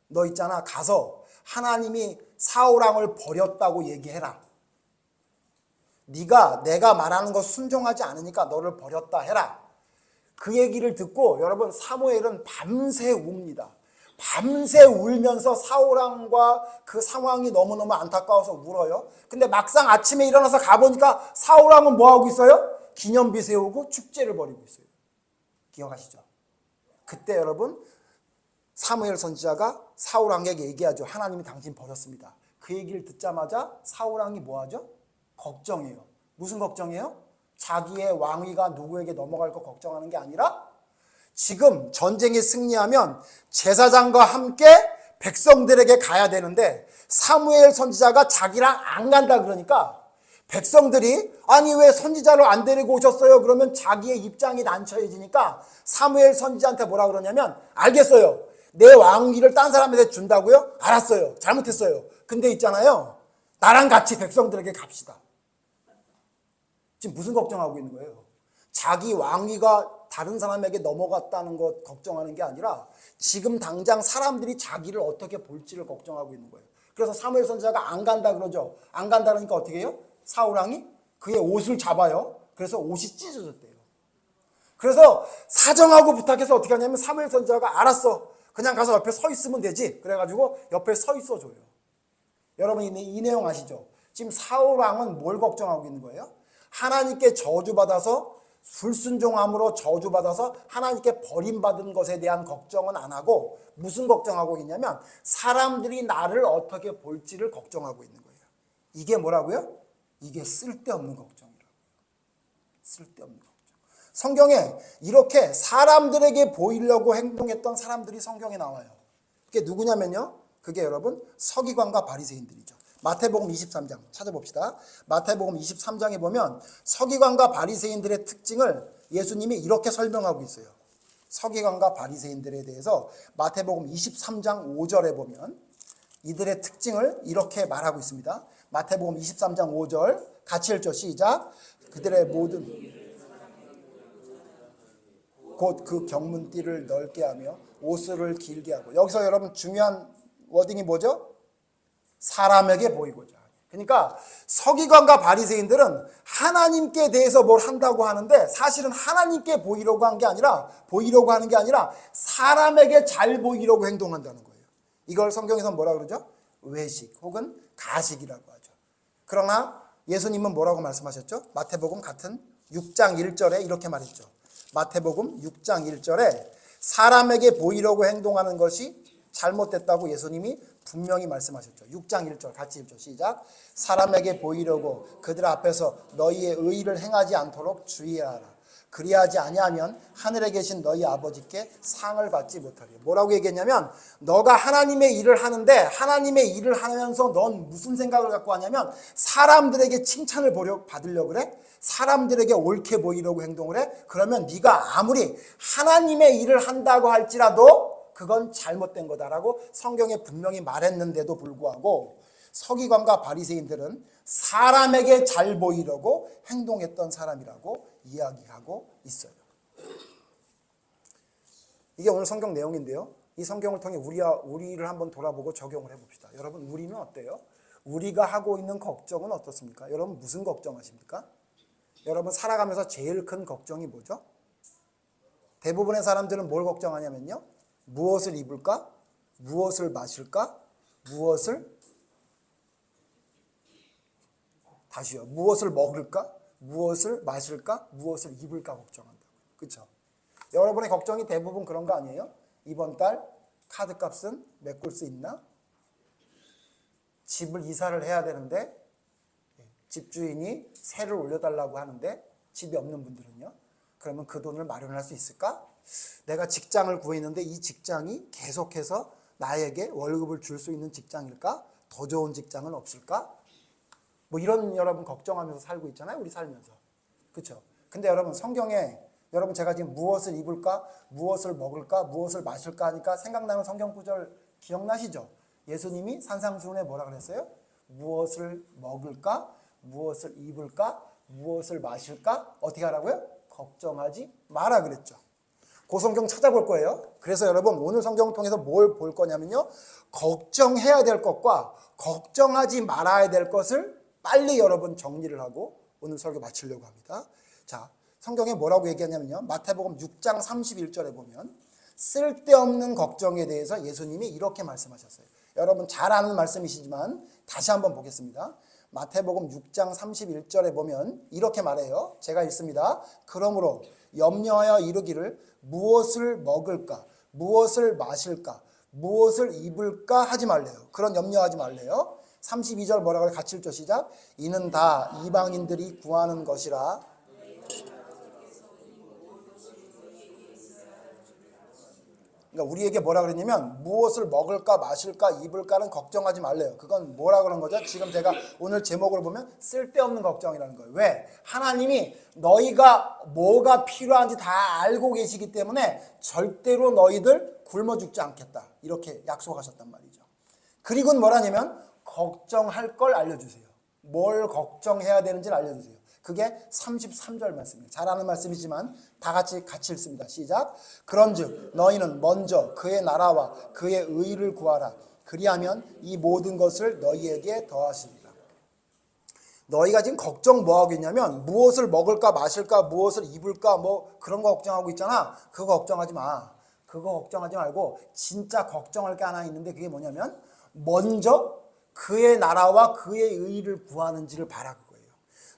너 있잖아. 가서 하나님이 사울왕을 버렸다고 얘기해라. 네가 내가 말하는 거 순종하지 않으니까 너를 버렸다 해라. 그 얘기를 듣고 여러분 사무엘은 밤새 웁니다. 밤새 울면서 사울왕과 그 상황이 너무너무 안타까워서 울어요. 근데 막상 아침에 일어나서 가보니까 사울왕은 뭐하고 있어요? 기념비 세우고 축제를 벌이고 있어요. 기억하시죠? 그때 여러분 사무엘 선지자가 사울왕에게 얘기하죠. 하나님이 당신 버렸습니다. 그 얘기를 듣자마자 사울왕이 뭐하죠? 걱정해요. 무슨 걱정이에요? 자기의 왕위가 누구에게 넘어갈 거 걱정하는 게 아니라 지금 전쟁에 승리하면 제사장과 함께 백성들에게 가야 되는데 사무엘 선지자가 자기랑 안 간다 그러니까 백성들이 아니 왜 선지자를 안 데리고 오셨어요? 그러면 자기의 입장이 난처해지니까 사무엘 선지자한테 뭐라 그러냐면 알겠어요. 내 왕위를 딴 사람한테 준다고요? 알았어요. 잘못했어요. 근데 있잖아요. 나랑 같이 백성들에게 갑시다. 지금 무슨 걱정하고 있는 거예요? 자기 왕위가 다른 사람에게 넘어갔다는 것 걱정하는 게 아니라 지금 당장 사람들이 자기를 어떻게 볼지를 걱정하고 있는 거예요. 그래서 사무엘 선지자가 안 간다 그러죠. 안 간다 그러니까 어떻게 해요? 사울왕이 그의 옷을 잡아요. 그래서 옷이 찢어졌대요. 그래서 사정하고 부탁해서 어떻게 하냐면 사무엘 선지자가 알았어. 그냥 가서 옆에 서 있으면 되지. 그래가지고 옆에 서 있어줘요. 여러분 이 내용 아시죠? 지금 사울왕은 뭘 걱정하고 있는 거예요? 하나님께 저주받아서 불순종함으로 저주받아서 하나님께 버림받은 것에 대한 걱정은 안 하고 무슨 걱정하고 있냐면 사람들이 나를 어떻게 볼지를 걱정하고 있는 거예요. 이게 뭐라고요? 이게 쓸데없는 걱정이라고. 쓸데없는 걱정. 성경에 이렇게 사람들에게 보이려고 행동했던 사람들이 성경에 나와요. 그게 누구냐면요, 그게 여러분 서기관과 바리새인들이죠. 마태복음 23장 찾아봅시다. 마태복음 23장에 보면 서기관과 바리새인들의 특징을 예수님이 이렇게 설명하고 있어요. 서기관과 바리새인들에 대해서 마태복음 23장 5절에 보면 이들의 특징을 이렇게 말하고 있습니다. 마태복음 23장 5절 같이 읽죠. 시작. 그들의 모든 곧 그 경문띠를 넓게 하며 옷을 길게 하고, 여기서 여러분 중요한 워딩이 뭐죠? 사람에게 보이고자. 그러니까 서기관과 바리새인들은 하나님께 대해서 뭘 한다고 하는데 사실은 하나님께 보이려고 한 게 아니라 사람에게 잘 보이려고 행동한다는 거예요. 이걸 성경에서 뭐라 그러죠? 외식 혹은 가식이라고 하죠. 그러나 예수님은 뭐라고 말씀하셨죠? 마태복음 같은 6장 1절에 이렇게 말했죠. 마태복음 6장 1절에 사람에게 보이려고 행동하는 것이 잘못됐다고 예수님이 분명히 말씀하셨죠. 6장 1절 같이 읽죠. 시작. 사람에게 보이려고 그들 앞에서 너희의 의의를 행하지 않도록 주의하라. 그리하지 아니하면 하늘에 계신 너희 아버지께 상을 받지 못하리라. 뭐라고 얘기했냐면, 너가 하나님의 일을 하는데 하나님의 일을 하면서 넌 무슨 생각을 갖고 하냐면 사람들에게 칭찬을 받으려고 그래? 사람들에게 옳게 보이려고 행동을 해? 그러면 네가 아무리 하나님의 일을 한다고 할지라도 그건 잘못된 거다라고 성경에 분명히 말했는데도 불구하고 서기관과 바리새인들은 사람에게 잘 보이려고 행동했던 사람이라고 이야기하고 있어요. 이게 오늘 성경 내용인데요. 이 성경을 통해 우리를 한번 돌아보고 적용을 해봅시다. 여러분, 우리는 어때요? 우리가 하고 있는 걱정은 어떻습니까? 여러분, 무슨 걱정하십니까? 여러분, 살아가면서 제일 큰 걱정이 뭐죠? 대부분의 사람들은 뭘 걱정하냐면요, 무엇을 입을까? 무엇을 마실까? 무엇을 먹을까? 무엇을 마실까? 무엇을 입을까 걱정한다고. 그렇죠? 여러분의 걱정이 대부분 그런 거 아니에요? 이번 달 카드값은 메꿀 수 있나? 집을 이사를 해야 되는데 집주인이 세를 올려달라고 하는데 집이 없는 분들은요? 그러면 그 돈을 마련할 수 있을까? 내가 직장을 구했는데 이 직장이 계속해서 나에게 월급을 줄 수 있는 직장일까? 더 좋은 직장은 없을까? 뭐 이런 여러분 걱정하면서 살고 있잖아요. 우리 살면서. 그렇죠? 근데 여러분, 성경에 여러분 제가 지금 무엇을 입을까? 무엇을 먹을까? 무엇을 마실까? 하니까 생각나는 성경 구절 기억나시죠? 예수님이 산상수훈에 뭐라 그랬어요? 무엇을 먹을까? 무엇을 입을까? 무엇을 마실까? 어떻게 하라고요? 걱정하지 마라 그랬죠. 그 성경 찾아볼 거예요. 그래서 여러분, 오늘 성경을 통해서 뭘 볼 거냐면요, 걱정해야 될 것과 걱정하지 말아야 될 것을 빨리 여러분 정리를 하고 오늘 설교 마치려고 합니다. 자, 성경에 뭐라고 얘기하냐면요, 마태복음 6장 31절에 보면 쓸데없는 걱정에 대해서 예수님이 이렇게 말씀하셨어요. 여러분 잘 아는 말씀이시지만 다시 한번 보겠습니다. 마태복음 6장 31절에 보면 이렇게 말해요. 제가 읽습니다. 그러므로 염려하여 이르기를 무엇을 먹을까? 무엇을 마실까? 무엇을 입을까? 하지 말래요. 그런 염려하지 말래요. 32절 뭐라고 해요? 같이 읽죠. 시작. 이는 다 이방인들이 구하는 것이라. 그러니까 우리에게 뭐라 그랬냐면 무엇을 먹을까 마실까 입을까는 걱정하지 말래요. 그건 뭐라 그런 거죠? 지금 제가 오늘 제목을 보면 쓸데없는 걱정이라는 거예요. 왜? 하나님이 너희가 뭐가 필요한지 다 알고 계시기 때문에 절대로 너희들 굶어 죽지 않겠다, 이렇게 약속하셨단 말이죠. 그리고는 뭐라냐면 걱정할 걸 알려주세요. 뭘 걱정해야 되는지를 알려주세요. 그게 33절 말씀이에요. 잘 아는 말씀이지만 다 같이 읽습니다. 시작. 그런즉 너희는 먼저 그의 나라와 그의 의를 구하라. 그리하면 이 모든 것을 너희에게 더하시리라. 너희가 지금 걱정 뭐하고 있냐면 무엇을 먹을까 마실까 무엇을 입을까 뭐 그런 거 걱정하고 있잖아. 그거 걱정하지 마. 그거 걱정하지 말고 진짜 걱정할 게 하나 있는데 그게 뭐냐면 먼저 그의 나라와 그의 의를 구하는지를 바라.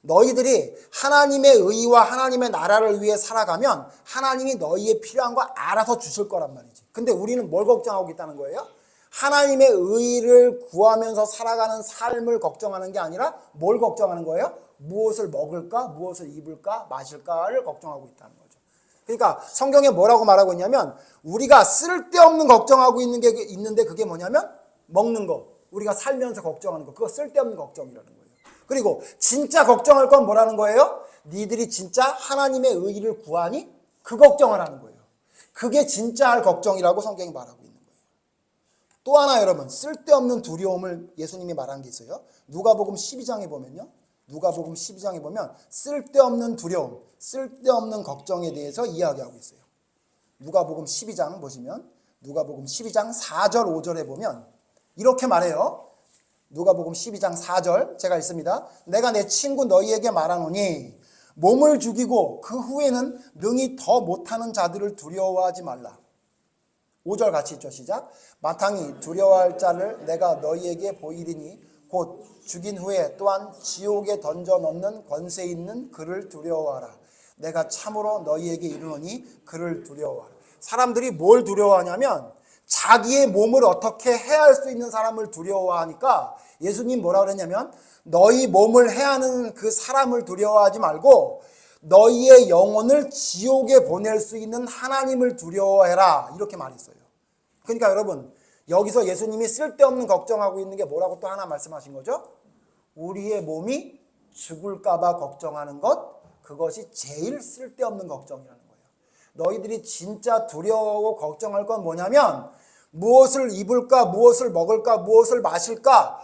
너희들이 하나님의 의와 하나님의 나라를 위해 살아가면 하나님이 너희의 필요한 거 알아서 주실 거란 말이지. 근데 우리는 뭘 걱정하고 있다는 거예요? 하나님의 의를 구하면서 살아가는 삶을 걱정하는 게 아니라 뭘 걱정하는 거예요? 무엇을 먹을까, 무엇을 입을까, 마실까를 걱정하고 있다는 거죠. 그러니까 성경에 뭐라고 말하고 있냐면 우리가 쓸데없는 걱정하고 있는 게 있는데 그게 뭐냐면 먹는 거, 우리가 살면서 걱정하는 거, 그거 쓸데없는 걱정이라는 거예요. 그리고 진짜 걱정할 건 뭐라는 거예요? 니들이 진짜 하나님의 의를 구하니? 그 걱정을 하는 거예요. 그게 진짜 할 걱정이라고 성경이 말하고 있는 거예요. 또 하나 여러분, 쓸데없는 두려움을 예수님이 말한 게 있어요. 누가복음 12장에 보면요. 누가복음 12장에 보면 쓸데없는 두려움, 쓸데없는 걱정에 대해서 이야기하고 있어요. 누가복음 12장 보시면 누가복음 12장 4절 5절에 보면 이렇게 말해요. 누가복음 12장 4절 제가 읽습니다. 내가 내 친구 너희에게 말하노니 몸을 죽이고 그 후에는 능히 더 못하는 자들을 두려워하지 말라. 5절 같이 읽죠. 시작. 마땅히 두려워할 자를 내가 너희에게 보이리니 곧 죽인 후에 또한 지옥에 던져 넣는 권세 있는 그를 두려워하라. 내가 참으로 너희에게 이르노니 그를 두려워하라. 사람들이 뭘 두려워하냐면 자기의 몸을 어떻게 해할 수 있는 사람을 두려워하니까 예수님 뭐라 그랬냐면 너희 몸을 해하는 그 사람을 두려워하지 말고 너희의 영혼을 지옥에 보낼 수 있는 하나님을 두려워해라 이렇게 말했어요. 그러니까 여러분 여기서 예수님이 쓸데없는 걱정하고 있는 게 뭐라고 또 하나 말씀하신 거죠? 우리의 몸이 죽을까 봐 걱정하는 것, 그것이 제일 쓸데없는 걱정이라는 거예요. 너희들이 진짜 두려워하고 걱정할 건 뭐냐면 무엇을 입을까, 무엇을 먹을까, 무엇을 마실까,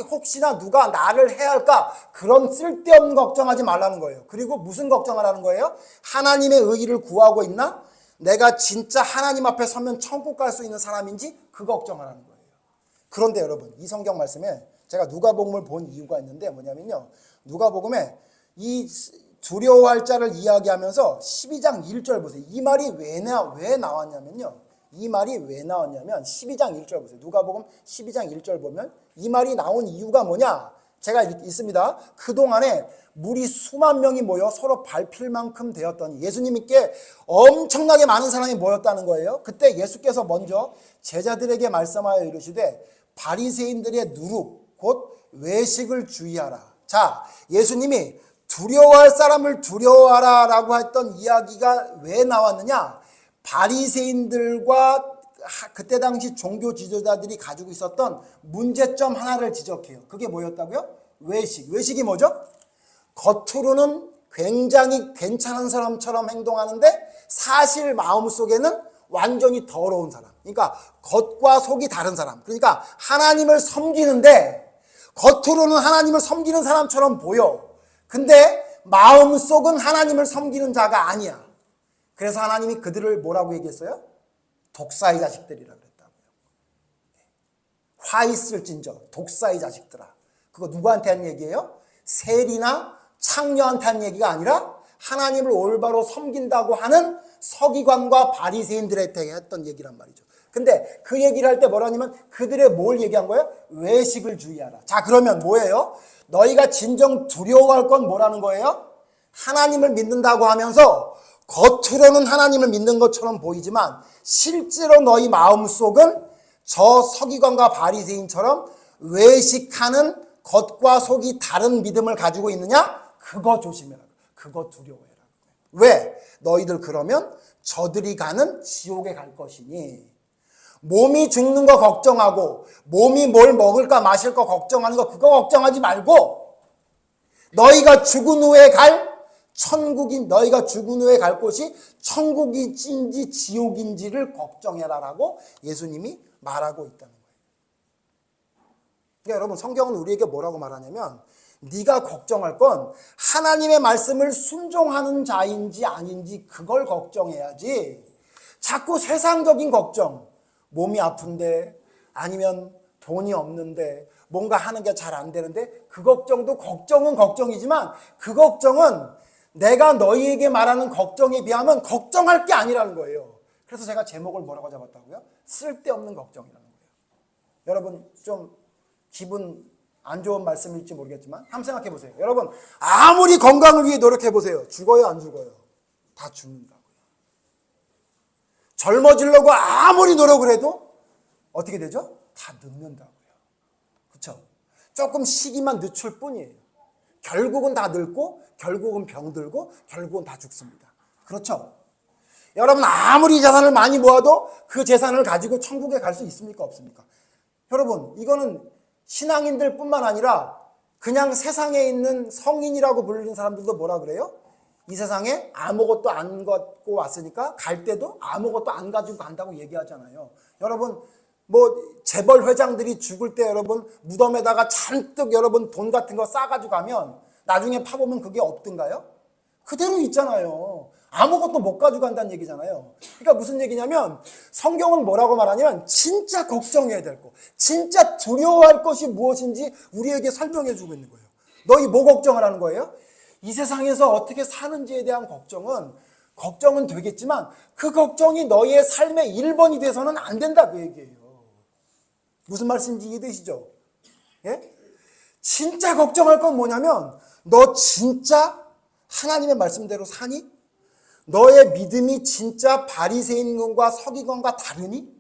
혹시나 누가 나를 해할까, 그런 쓸데없는 걱정하지 말라는 거예요. 그리고 무슨 걱정을 하는 거예요? 하나님의 의의를 구하고 있나? 내가 진짜 하나님 앞에 서면 천국 갈 수 있는 사람인지 그 걱정을 하는 거예요. 그런데 여러분 이 성경 말씀에 제가 누가복음을 본 이유가 있는데 뭐냐면요. 누가복음에 이 두려워할 자를 이야기하면서 12장 1절 보세요. 이 말이 왜 나왔냐면요. 이 말이 왜 나왔냐면 12장 1절 보세요. 누가복음 12장 1절 보면 이 말이 나온 이유가 뭐냐? 제가 있습니다. 그동안에 물이 수만 명이 모여 서로 밟힐 만큼 되었더니 예수님께 엄청나게 많은 사람이 모였다는 거예요. 그때 예수께서 먼저 제자들에게 말씀하여 이르시되 바리새인들의 누룩 곧 외식을 주의하라. 자, 예수님이 두려워할 사람을 두려워하라 라고 했던 이야기가 왜 나왔느냐? 바리새인들과 그때 당시 종교 지도자들이 가지고 있었던 문제점 하나를 지적해요. 그게 뭐였다고요? 외식. 외식이 뭐죠? 겉으로는 굉장히 괜찮은 사람처럼 행동하는데 사실 마음속에는 완전히 더러운 사람. 그러니까 겉과 속이 다른 사람. 그러니까 하나님을 섬기는데 겉으로는 하나님을 섬기는 사람처럼 보여. 근데 마음속은 하나님을 섬기는 자가 아니야. 그래서 하나님이 그들을 뭐라고 얘기했어요? 독사의 자식들이라 그랬다고요. 화 있을진저 독사의 자식들아. 그거 누구한테 한 얘기예요? 세리나 창녀한테 한 얘기가 아니라 하나님을 올바로 섬긴다고 하는 서기관과 바리새인들한테 했던 얘기란 말이죠. 근데 그 얘기를 할 때 뭐라냐면 그들의 뭘 얘기한 거예요? 외식을 주의하라. 자, 그러면 뭐예요? 너희가 진정 두려워할 건 뭐라는 거예요? 하나님을 믿는다고 하면서 겉으로는 하나님을 믿는 것처럼 보이지만 실제로 너희 마음속은 저 서기관과 바리새인처럼 외식하는 겉과 속이 다른 믿음을 가지고 있느냐? 그거 조심해라. 그거 두려워해라. 왜? 너희들 그러면 저들이 가는 지옥에 갈 것이니. 몸이 죽는 거 걱정하고 몸이 뭘 먹을까 마실까 걱정하는 거 그거 걱정하지 말고 너희가 죽은 후에 갈 천국인 너희가 죽은 후에 갈 곳이 천국인지 지옥인지를 걱정해라라고 예수님이 말하고 있다는 거예요. 그러니까 여러분 성경은 우리에게 뭐라고 말하냐면 네가 걱정할 건 하나님의 말씀을 순종하는 자인지 아닌지 그걸 걱정해야지 자꾸 세상적인 걱정 몸이 아픈데 아니면 돈이 없는데 뭔가 하는 게 잘 안 되는데 그 걱정도 걱정은 걱정이지만 그 걱정은 내가 너희에게 말하는 걱정에 비하면 걱정할 게 아니라는 거예요. 그래서 제가 제목을 뭐라고 잡았다고요? 쓸데없는 걱정이라는 거예요. 여러분 좀 기분 안 좋은 말씀일지 모르겠지만 한번 생각해 보세요. 여러분 아무리 건강을 위해 노력해 보세요. 죽어요 안 죽어요? 다 죽는다고요. 젊어지려고 아무리 노력을 해도 어떻게 되죠? 다 늙는다고요. 그렇죠? 조금 시기만 늦출 뿐이에요. 결국은 다 늙고 결국은 병들고 결국은 다 죽습니다. 그렇죠? 여러분 아무리 재산을 많이 모아도 그 재산을 가지고 천국에 갈 수 있습니까? 없습니까? 여러분 이거는 신앙인들 뿐만 아니라 그냥 세상에 있는 성인이라고 불리는 사람들도 뭐라 그래요? 이 세상에 아무것도 안 갖고 왔으니까 갈 때도 아무것도 안 가지고 간다고 얘기하잖아요. 여러분 뭐 재벌 회장들이 죽을 때 여러분 무덤에다가 잔뜩 여러분 돈 같은 거 싸가지고 가면 나중에 파보면 그게 없던가요? 그대로 있잖아요. 아무것도 못 가지고 간다는 얘기잖아요. 그러니까 무슨 얘기냐면 성경은 뭐라고 말하냐면 진짜 걱정해야 될 거, 진짜 두려워할 것이 무엇인지 우리에게 설명해 주고 있는 거예요. 너희 뭐 걱정을 하는 거예요? 이 세상에서 어떻게 사는지에 대한 걱정은 되겠지만 그 걱정이 너희의 삶의 1번이 돼서는 안 된다 그 얘기예요. 무슨 말씀인지 이해되시죠? 예? 진짜 걱정할 건 뭐냐면 너 진짜 하나님의 말씀대로 사니? 너의 믿음이 진짜 바리새인과 서기관과 다르니?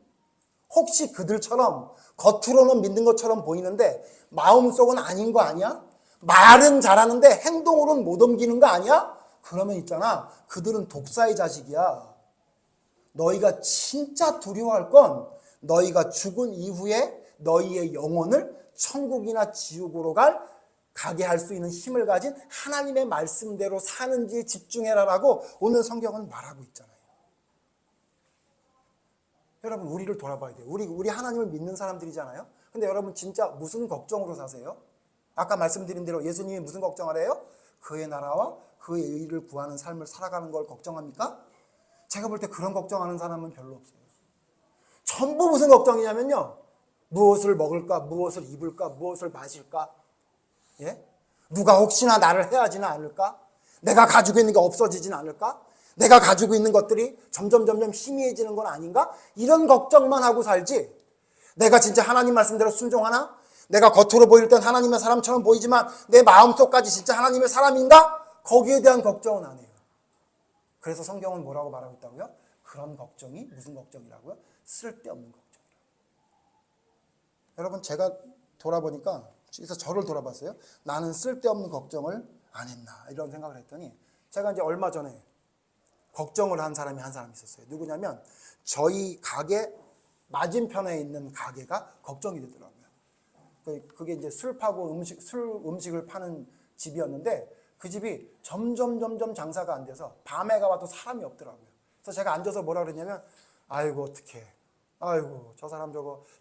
혹시 그들처럼 겉으로는 믿는 것처럼 보이는데 마음속은 아닌 거 아니야? 말은 잘하는데 행동으로는 못 옮기는 거 아니야? 그러면 있잖아, 그들은 독사의 자식이야. 너희가 진짜 두려워할 건 너희가 죽은 이후에 너희의 영혼을 천국이나 지옥으로 가게 할 수 있는 힘을 가진 하나님의 말씀대로 사는지에 집중해라라고 오늘 성경은 말하고 있잖아요. 여러분 우리를 돌아봐야 돼요. 우리 하나님을 믿는 사람들이잖아요. 근데 여러분 진짜 무슨 걱정으로 사세요? 아까 말씀드린 대로 예수님이 무슨 걱정을 해요? 그의 나라와 그의 의를 구하는 삶을 살아가는 걸 걱정합니까? 제가 볼 때 그런 걱정하는 사람은 별로 없어요. 전부 무슨 걱정이냐면요, 무엇을 먹을까, 무엇을 입을까, 무엇을 마실까, 예? 누가 혹시나 나를 해하지는 않을까? 내가 가지고 있는 게 없어지지는 않을까? 내가 가지고 있는 것들이 점점 희미해지는 건 아닌가? 이런 걱정만 하고 살지, 내가 진짜 하나님 말씀대로 순종하나? 내가 겉으로 보일 땐 하나님의 사람처럼 보이지만 내 마음속까지 진짜 하나님의 사람인가? 거기에 대한 걱정은 안 해요. 그래서 성경은 뭐라고 말하고 있다고요? 그런 걱정이 무슨 걱정이라고요? 쓸데없는 걱정이라고. 여러분 제가 돌아보니까, 그래서 저를 돌아봤어요. 나는 쓸데없는 걱정을 안 했나 이런 생각을 했더니, 제가 이제 얼마 전에 걱정을 한 사람이 한 사람 있었어요. 누구냐면 저희 가게 맞은편에 있는 가게가 걱정이 되더라고요. 그게 이제 술 파고 음식을 파는 집이었는데 그 집이 점점 장사가 안 돼서 밤에 가봐도 사람이 없더라고요. 그래서 제가 앉아서 뭐라 그랬냐면, 아이고 어떡해, 아이고 저 사람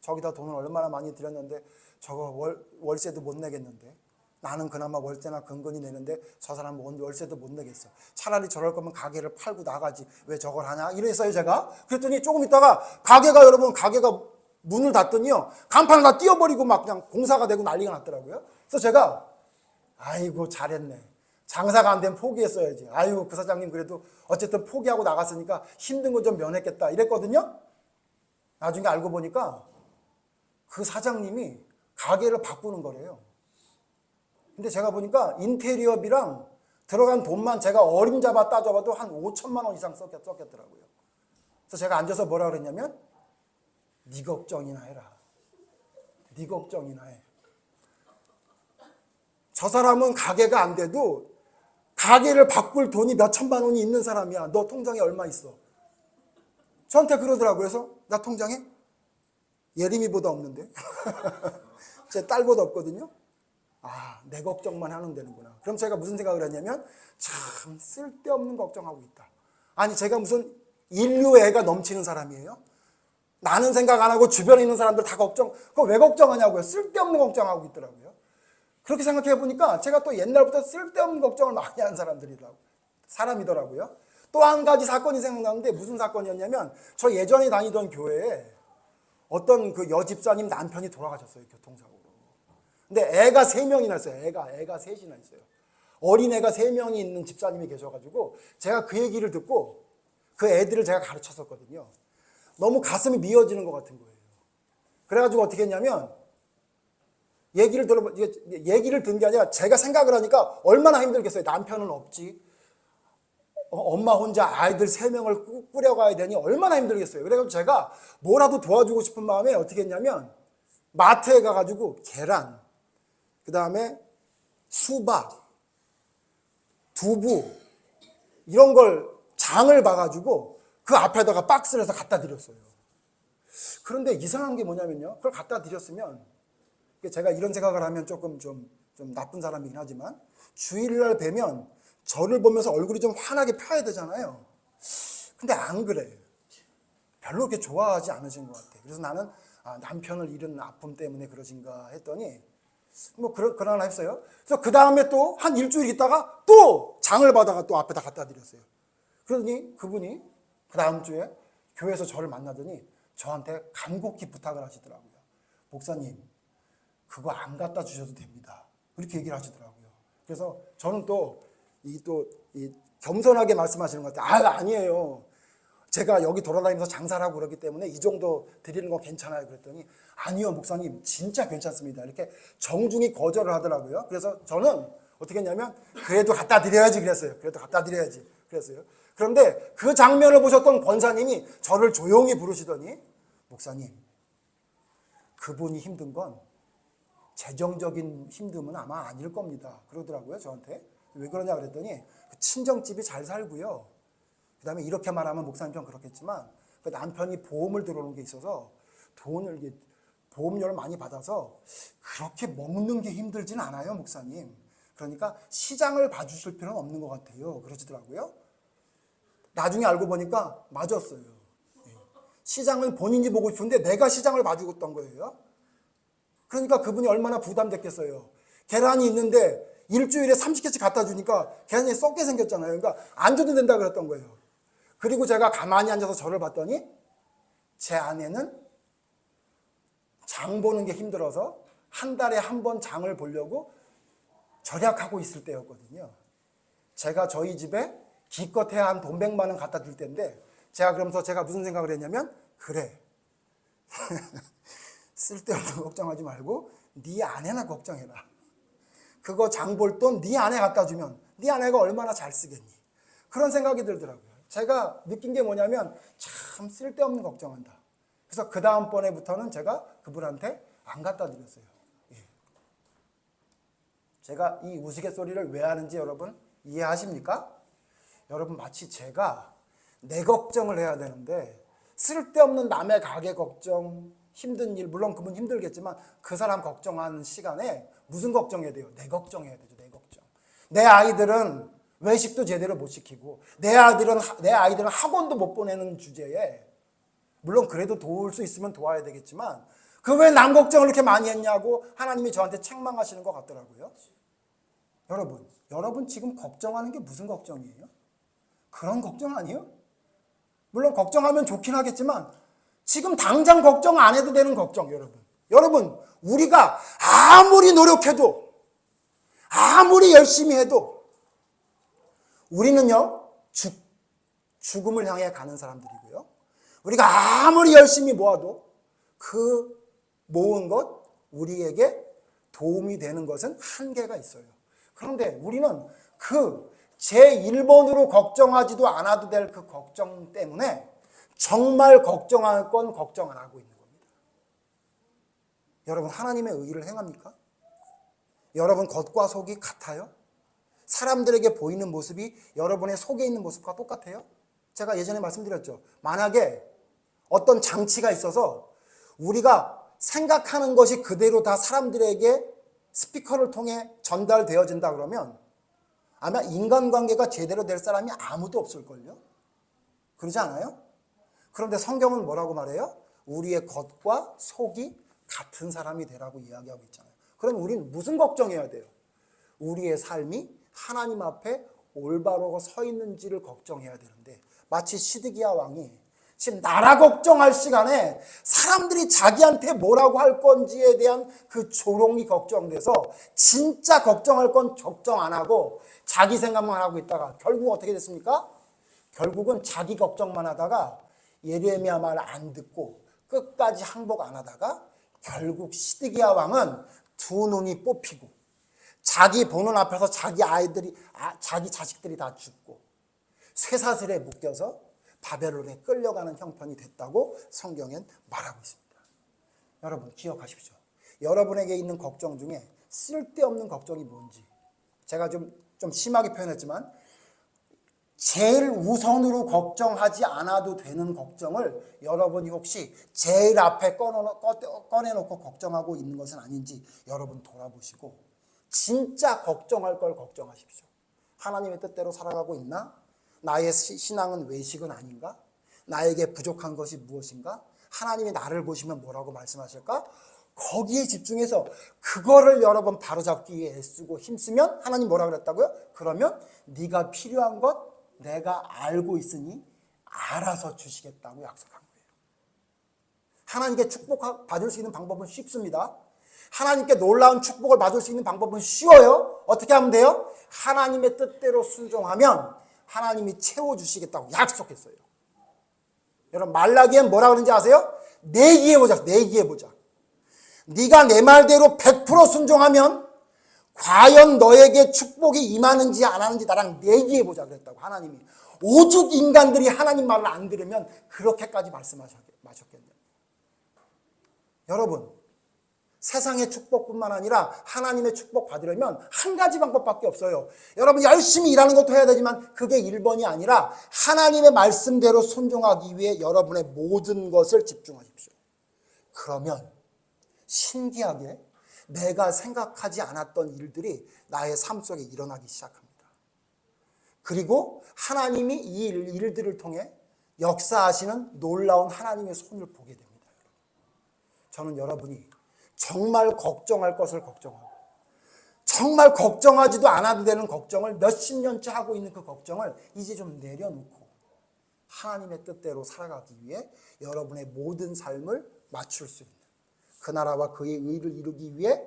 저기다 돈을 얼마나 많이 들였는데 저거 월세도 못 내겠는데, 나는 그나마 월세나 근근히 내는데 저 사람은 월세도 못 내겠어. 차라리 저럴 거면 가게를 팔고 나가지 왜 저걸 하냐 이랬어요 제가. 그랬더니 조금 있다가 가게가 문을 닫더니요, 간판을 다 띄워버리고 막 그냥 공사가 되고 난리가 났더라고요. 그래서 제가 아이고 잘했네, 장사가 안 되면 포기했어야지. 아이고 그 사장님 그래도 어쨌든 포기하고 나갔으니까 힘든 거 좀 면했겠다 이랬거든요. 나중에 알고 보니까 그 사장님이 가게를 바꾸는 거래요. 근데 제가 보니까 인테리어비랑 들어간 돈만 제가 어림잡아 따져봐도 한 5천만 원 이상 썼겠더라고요. 그래서 제가 앉아서 뭐라 그랬냐면, 네 걱정이나 해라. 네 걱정이나 해. 저 사람은 가게가 안 돼도 가게를 바꿀 돈이 몇 천만 원이 있는 사람이야. 너 통장에 얼마 있어? 저한테 그러더라고요. 그래서 나 통장에 예림이보다 없는데 제 딸보다 없거든요. 아, 내 걱정만 하면 되는구나. 그럼 제가 무슨 생각을 했냐면, 참 쓸데없는 걱정하고 있다. 아니 제가 무슨 인류 애가 넘치는 사람이에요? 나는 생각 안 하고 주변에 있는 사람들 다 걱정, 그거 왜 걱정하냐고요. 쓸데없는 걱정하고 있더라고요. 그렇게 생각해 보니까 제가 또 옛날부터 쓸데없는 걱정을 많이 하는 사람이더라고요. 또 한 가지 사건이 생각나는데, 무슨 사건이었냐면, 저 예전에 다니던 교회에 어떤 그 여집사님 남편이 돌아가셨어요, 교통사고로. 근데 애가 3명이나 있어요. 애가 3이나 있어요. 어린애가 3명이 있는 집사님이 계셔가지고 제가 그 얘기를 듣고 그 애들을 제가 가르쳤었거든요. 너무 가슴이 미어지는 것 같은 거예요. 그래가지고 어떻게 했냐면, 얘기를 든 게 아니라 제가 생각을 하니까 얼마나 힘들겠어요. 남편은 없지, 엄마 혼자 아이들 3명을 꾸려가야 되니 얼마나 힘들겠어요. 그래가지고 제가 뭐라도 도와주고 싶은 마음에 어떻게 했냐면, 마트에 가가지고 계란, 그 다음에 수박, 두부 이런 걸 장을 봐가지고 그 앞에다가 박스를 해서 갖다 드렸어요. 그런데 이상한 게 뭐냐면요, 그걸 갖다 드렸으면, 제가 이런 생각을 하면 조금 좀 나쁜 사람이긴 하지만, 주일날 뵈면 저를 보면서 얼굴이 좀 환하게 펴야 되잖아요. 근데 안 그래요. 별로 그렇게 좋아하지 않으신 것 같아요. 그래서 나는 남편을 잃은 아픔 때문에 그러신가 했더니 그러나 했어요. 그래서 그 다음에 또 한 일주일 있다가 또 장을 받아가 또 앞에다 갖다 드렸어요. 그러더니 그분이 그 다음 주에 교회에서 저를 만나더니 저한테 간곡히 부탁을 하시더라고요. 목사님, 그거 안 갖다 주셔도 됩니다. 그렇게 얘기를 하시더라고요. 그래서 저는 이 겸손하게 말씀하시는 것 같아요. 아니에요. 제가 여기 돌아다니면서 장사를 하고 그러기 때문에 이 정도 드리는 건 괜찮아요. 그랬더니 아니요, 목사님, 진짜 괜찮습니다. 이렇게 정중히 거절을 하더라고요. 그래서 저는 어떻게 했냐면 그래도 갖다 드려야지 그랬어요. 그런데 그 장면을 보셨던 권사님이 저를 조용히 부르시더니 목사님, 그분이 힘든 건 재정적인 힘듦은 아마 아닐 겁니다. 그러더라고요, 저한테. 왜 그러냐 그랬더니 친정집이 잘 살고요. 그 다음에 이렇게 말하면 목사님 좀 그렇겠지만 그 남편이 보험을 들어오는 게 있어서 보험료를 많이 받아서 그렇게 먹는 게 힘들진 않아요, 목사님. 그러니까 시장을 봐주실 필요는 없는 것 같아요. 그러시더라고요. 나중에 알고 보니까 맞았어요. 시장은 본인이 보고 싶은데 내가 시장을 봐주고 있던 거예요. 그러니까 그분이 얼마나 부담됐겠어요. 계란이 있는데 일주일에 30개씩 갖다 주니까 계란이 썩게 생겼잖아요. 그러니까 안 줘도 된다 그랬던 거예요. 그리고 제가 가만히 앉아서 저를 봤더니 제 아내는 장 보는 게 힘들어서 한 달에 한 번 장을 보려고 절약하고 있을 때였거든요. 제가 저희 집에 기껏해야 한 돈 100만 원 갖다 줄 때인데 그러면서 제가 무슨 생각을 했냐면 그래 쓸데없는 걱정하지 말고 네 아내나 걱정해라. 그거 장 볼 돈 네 아내 갖다 주면 네 아내가 얼마나 잘 쓰겠니. 그런 생각이 들더라고요. 제가 느낀 게 뭐냐면 참 쓸데없는 걱정한다. 그래서 그 다음번에부터는 제가 그분한테 안 갖다 드렸어요. 제가 이 우스갯소리를 왜 하는지 여러분 이해하십니까? 여러분 마치 제가 내 걱정을 해야 되는데 쓸데없는 남의 가게 걱정, 힘든 일, 물론 그분 힘들겠지만 그 사람 걱정하는 시간에 무슨 걱정해야 돼요? 내 걱정해야 되죠. 내 걱정. 내 아이들은 외식도 제대로 못 시키고 내 아이들은 학원도 못 보내는 주제에 물론 그래도 도울 수 있으면 도와야 되겠지만 그 왜 남 걱정을 이렇게 많이 했냐고 하나님이 저한테 책망하시는 것 같더라고요. 여러분 지금 걱정하는 게 무슨 걱정이에요? 그런 걱정 아니에요? 물론 걱정하면 좋긴 하겠지만 지금 당장 걱정 안 해도 되는 걱정. 여러분 우리가 아무리 노력해도 아무리 열심히 해도 우리는요 죽음을 향해 가는 사람들이고요. 우리가 아무리 열심히 모아도 그 모은 것 우리에게 도움이 되는 것은 한계가 있어요. 그런데 우리는 그 제1번으로 걱정하지도 않아도 될 그 걱정 때문에 정말 걱정할 건 걱정 안 하고 있는 겁니다. 여러분 하나님의 의의를 행합니까? 여러분 겉과 속이 같아요? 사람들에게 보이는 모습이 여러분의 속에 있는 모습과 똑같아요? 제가 예전에 말씀드렸죠. 만약에 어떤 장치가 있어서 우리가 생각하는 것이 그대로 다 사람들에게 스피커를 통해 전달되어진다 그러면 아마 인간관계가 제대로 될 사람이 아무도 없을걸요? 그러지 않아요? 그런데 성경은 뭐라고 말해요? 우리의 겉과 속이 같은 사람이 되라고 이야기하고 있잖아요. 그럼 우리는 무슨 걱정해야 돼요? 우리의 삶이 하나님 앞에 올바로 서 있는지를 걱정해야 되는데 마치 시드기야 왕이 지금 나라 걱정할 시간에 사람들이 자기한테 뭐라고 할 건지에 대한 그 조롱이 걱정돼서 진짜 걱정할 건 걱정 안 하고 자기 생각만 하고 있다가 결국 어떻게 됐습니까? 결국은 자기 걱정만 하다가 예레미야 말 안 듣고 끝까지 항복 안 하다가 결국 시드기야 왕은 두 눈이 뽑히고 자기 보는 앞에서 자기 자식들이 다 죽고 쇠사슬에 묶여서 바벨론에 끌려가는 형편이 됐다고 성경엔 말하고 있습니다. 여러분 기억하십시오. 여러분에게 있는 걱정 중에 쓸데없는 걱정이 뭔지, 제가 좀 심하게 표현했지만 제일 우선으로 걱정하지 않아도 되는 걱정을 여러분이 혹시 제일 앞에 꺼내놓고 걱정하고 있는 것은 아닌지 여러분 돌아보시고 진짜 걱정할 걸 걱정하십시오. 하나님의 뜻대로 살아가고 있나? 나의 신앙은 외식은 아닌가? 나에게 부족한 것이 무엇인가? 하나님이 나를 보시면 뭐라고 말씀하실까? 거기에 집중해서 그거를 여러분 바로잡기 위해 애쓰고 힘쓰면 하나님 뭐라 그랬다고요? 그러면 네가 필요한 것 내가 알고 있으니 알아서 주시겠다고 약속한 거예요. 하나님께 축복 받을 수 있는 방법은 쉽습니다. 하나님께 놀라운 축복을 받을 수 있는 방법은 쉬워요. 어떻게 하면 돼요? 하나님의 뜻대로 순종하면 하나님이 채워주시겠다고 약속했어요. 여러분 말라기엔 뭐라 그러는지 아세요? 내기해보자. 내기해보자. 네가 내 말대로 100% 순종하면 과연 너에게 축복이 임하는지 안 하는지 나랑 내기해보자 그랬다고 하나님이. 오죽 인간들이 하나님 말을 안 들으면 그렇게까지 말씀하셨겠냐고. 여러분 세상의 축복뿐만 아니라 하나님의 축복 받으려면 한 가지 방법밖에 없어요. 여러분 열심히 일하는 것도 해야 되지만 그게 1번이 아니라 하나님의 말씀대로 순종하기 위해 여러분의 모든 것을 집중하십시오. 그러면 신기하게 내가 생각하지 않았던 일들이 나의 삶 속에 일어나기 시작합니다. 그리고 하나님이 이 일들을 통해 역사하시는 놀라운 하나님의 손을 보게 됩니다. 저는 여러분이 정말 걱정할 것을 걱정하고 정말 걱정하지도 않아도 되는 걱정을 몇십 년째 하고 있는 그 걱정을 이제 좀 내려놓고 하나님의 뜻대로 살아가기 위해 여러분의 모든 삶을 맞출 수 있는 그 나라와 그의 의를 이루기 위해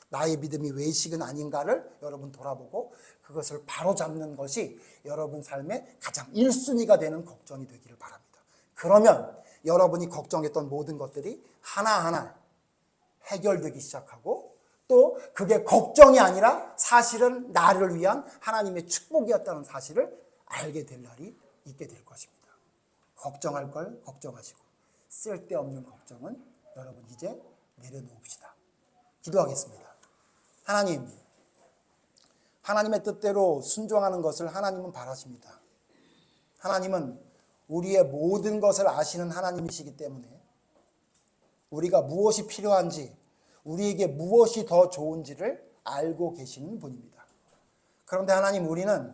나의 믿음이 외식은 아닌가를 여러분 돌아보고 그것을 바로잡는 것이 여러분 삶의 가장 1순위가 되는 걱정이 되기를 바랍니다. 그러면 여러분이 걱정했던 모든 것들이 하나하나 해결되기 시작하고 또 그게 걱정이 아니라 사실은 나를 위한 하나님의 축복이었다는 사실을 알게 될 날이 있게 될 것입니다. 걱정할 걸 걱정하시고 쓸데없는 걱정은 여러분 이제 내려놓읍시다. 기도하겠습니다. 하나님, 하나님의 뜻대로 순종하는 것을 하나님은 바라십니다. 하나님은 우리의 모든 것을 아시는 하나님이시기 때문에 우리가 무엇이 필요한지, 우리에게 무엇이 더 좋은지를 알고 계시는 분입니다. 그런데 하나님, 우리는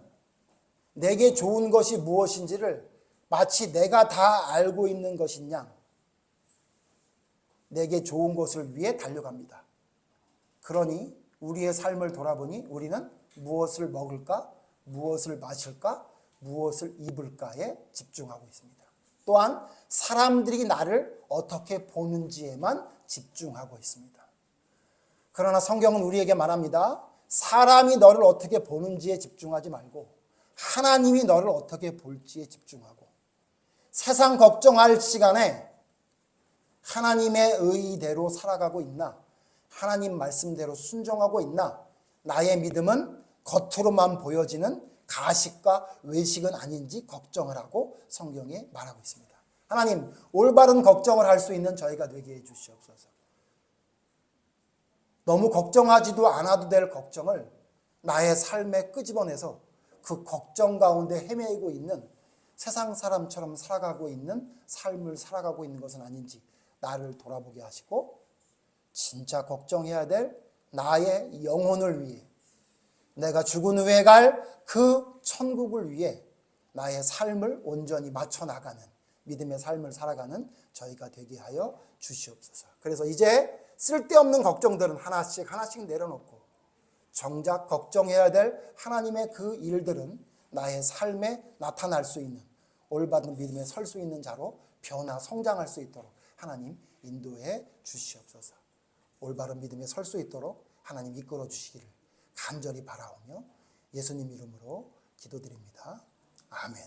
내게 좋은 것이 무엇인지를 마치 내가 다 알고 있는 것인 양 내게 좋은 것을 위해 달려갑니다. 그러니 우리의 삶을 돌아보니 우리는 무엇을 먹을까, 무엇을 마실까, 무엇을 입을까에 집중하고 있습니다. 또한 사람들이 나를 어떻게 보는지에만 집중하고 있습니다. 그러나 성경은 우리에게 말합니다. 사람이 너를 어떻게 보는지에 집중하지 말고 하나님이 너를 어떻게 볼지에 집중하고 세상 걱정할 시간에 하나님의 의대로 살아가고 있나? 하나님 말씀대로 순종하고 있나? 나의 믿음은 겉으로만 보여지는 가식과 외식은 아닌지 걱정을 하고 성경에 말하고 있습니다. 하나님, 올바른 걱정을 할 수 있는 저희가 되게 해주시옵소서. 너무 걱정하지도 않아도 될 걱정을 나의 삶에 끄집어내서 그 걱정 가운데 헤매고 있는 세상 사람처럼 살아가고 있는 삶을 살아가고 있는 것은 아닌지 나를 돌아보게 하시고 진짜 걱정해야 될 나의 영혼을 위해 내가 죽은 후에 갈 그 천국을 위해 나의 삶을 온전히 맞춰 나가는 믿음의 삶을 살아가는 저희가 되게 하여 주시옵소서. 그래서 이제 쓸데없는 걱정들은 하나씩 내려놓고 정작 걱정해야 될 하나님의 그 일들은 나의 삶에 나타날 수 있는 올바른 믿음에 설 수 있는 자로 변화 성장할 수 있도록 하나님 인도해 주시옵소서. 올바른 믿음에 설 수 있도록 하나님 이끌어 주시기를 간절히 바라오며 예수님 이름으로 기도드립니다. 아멘.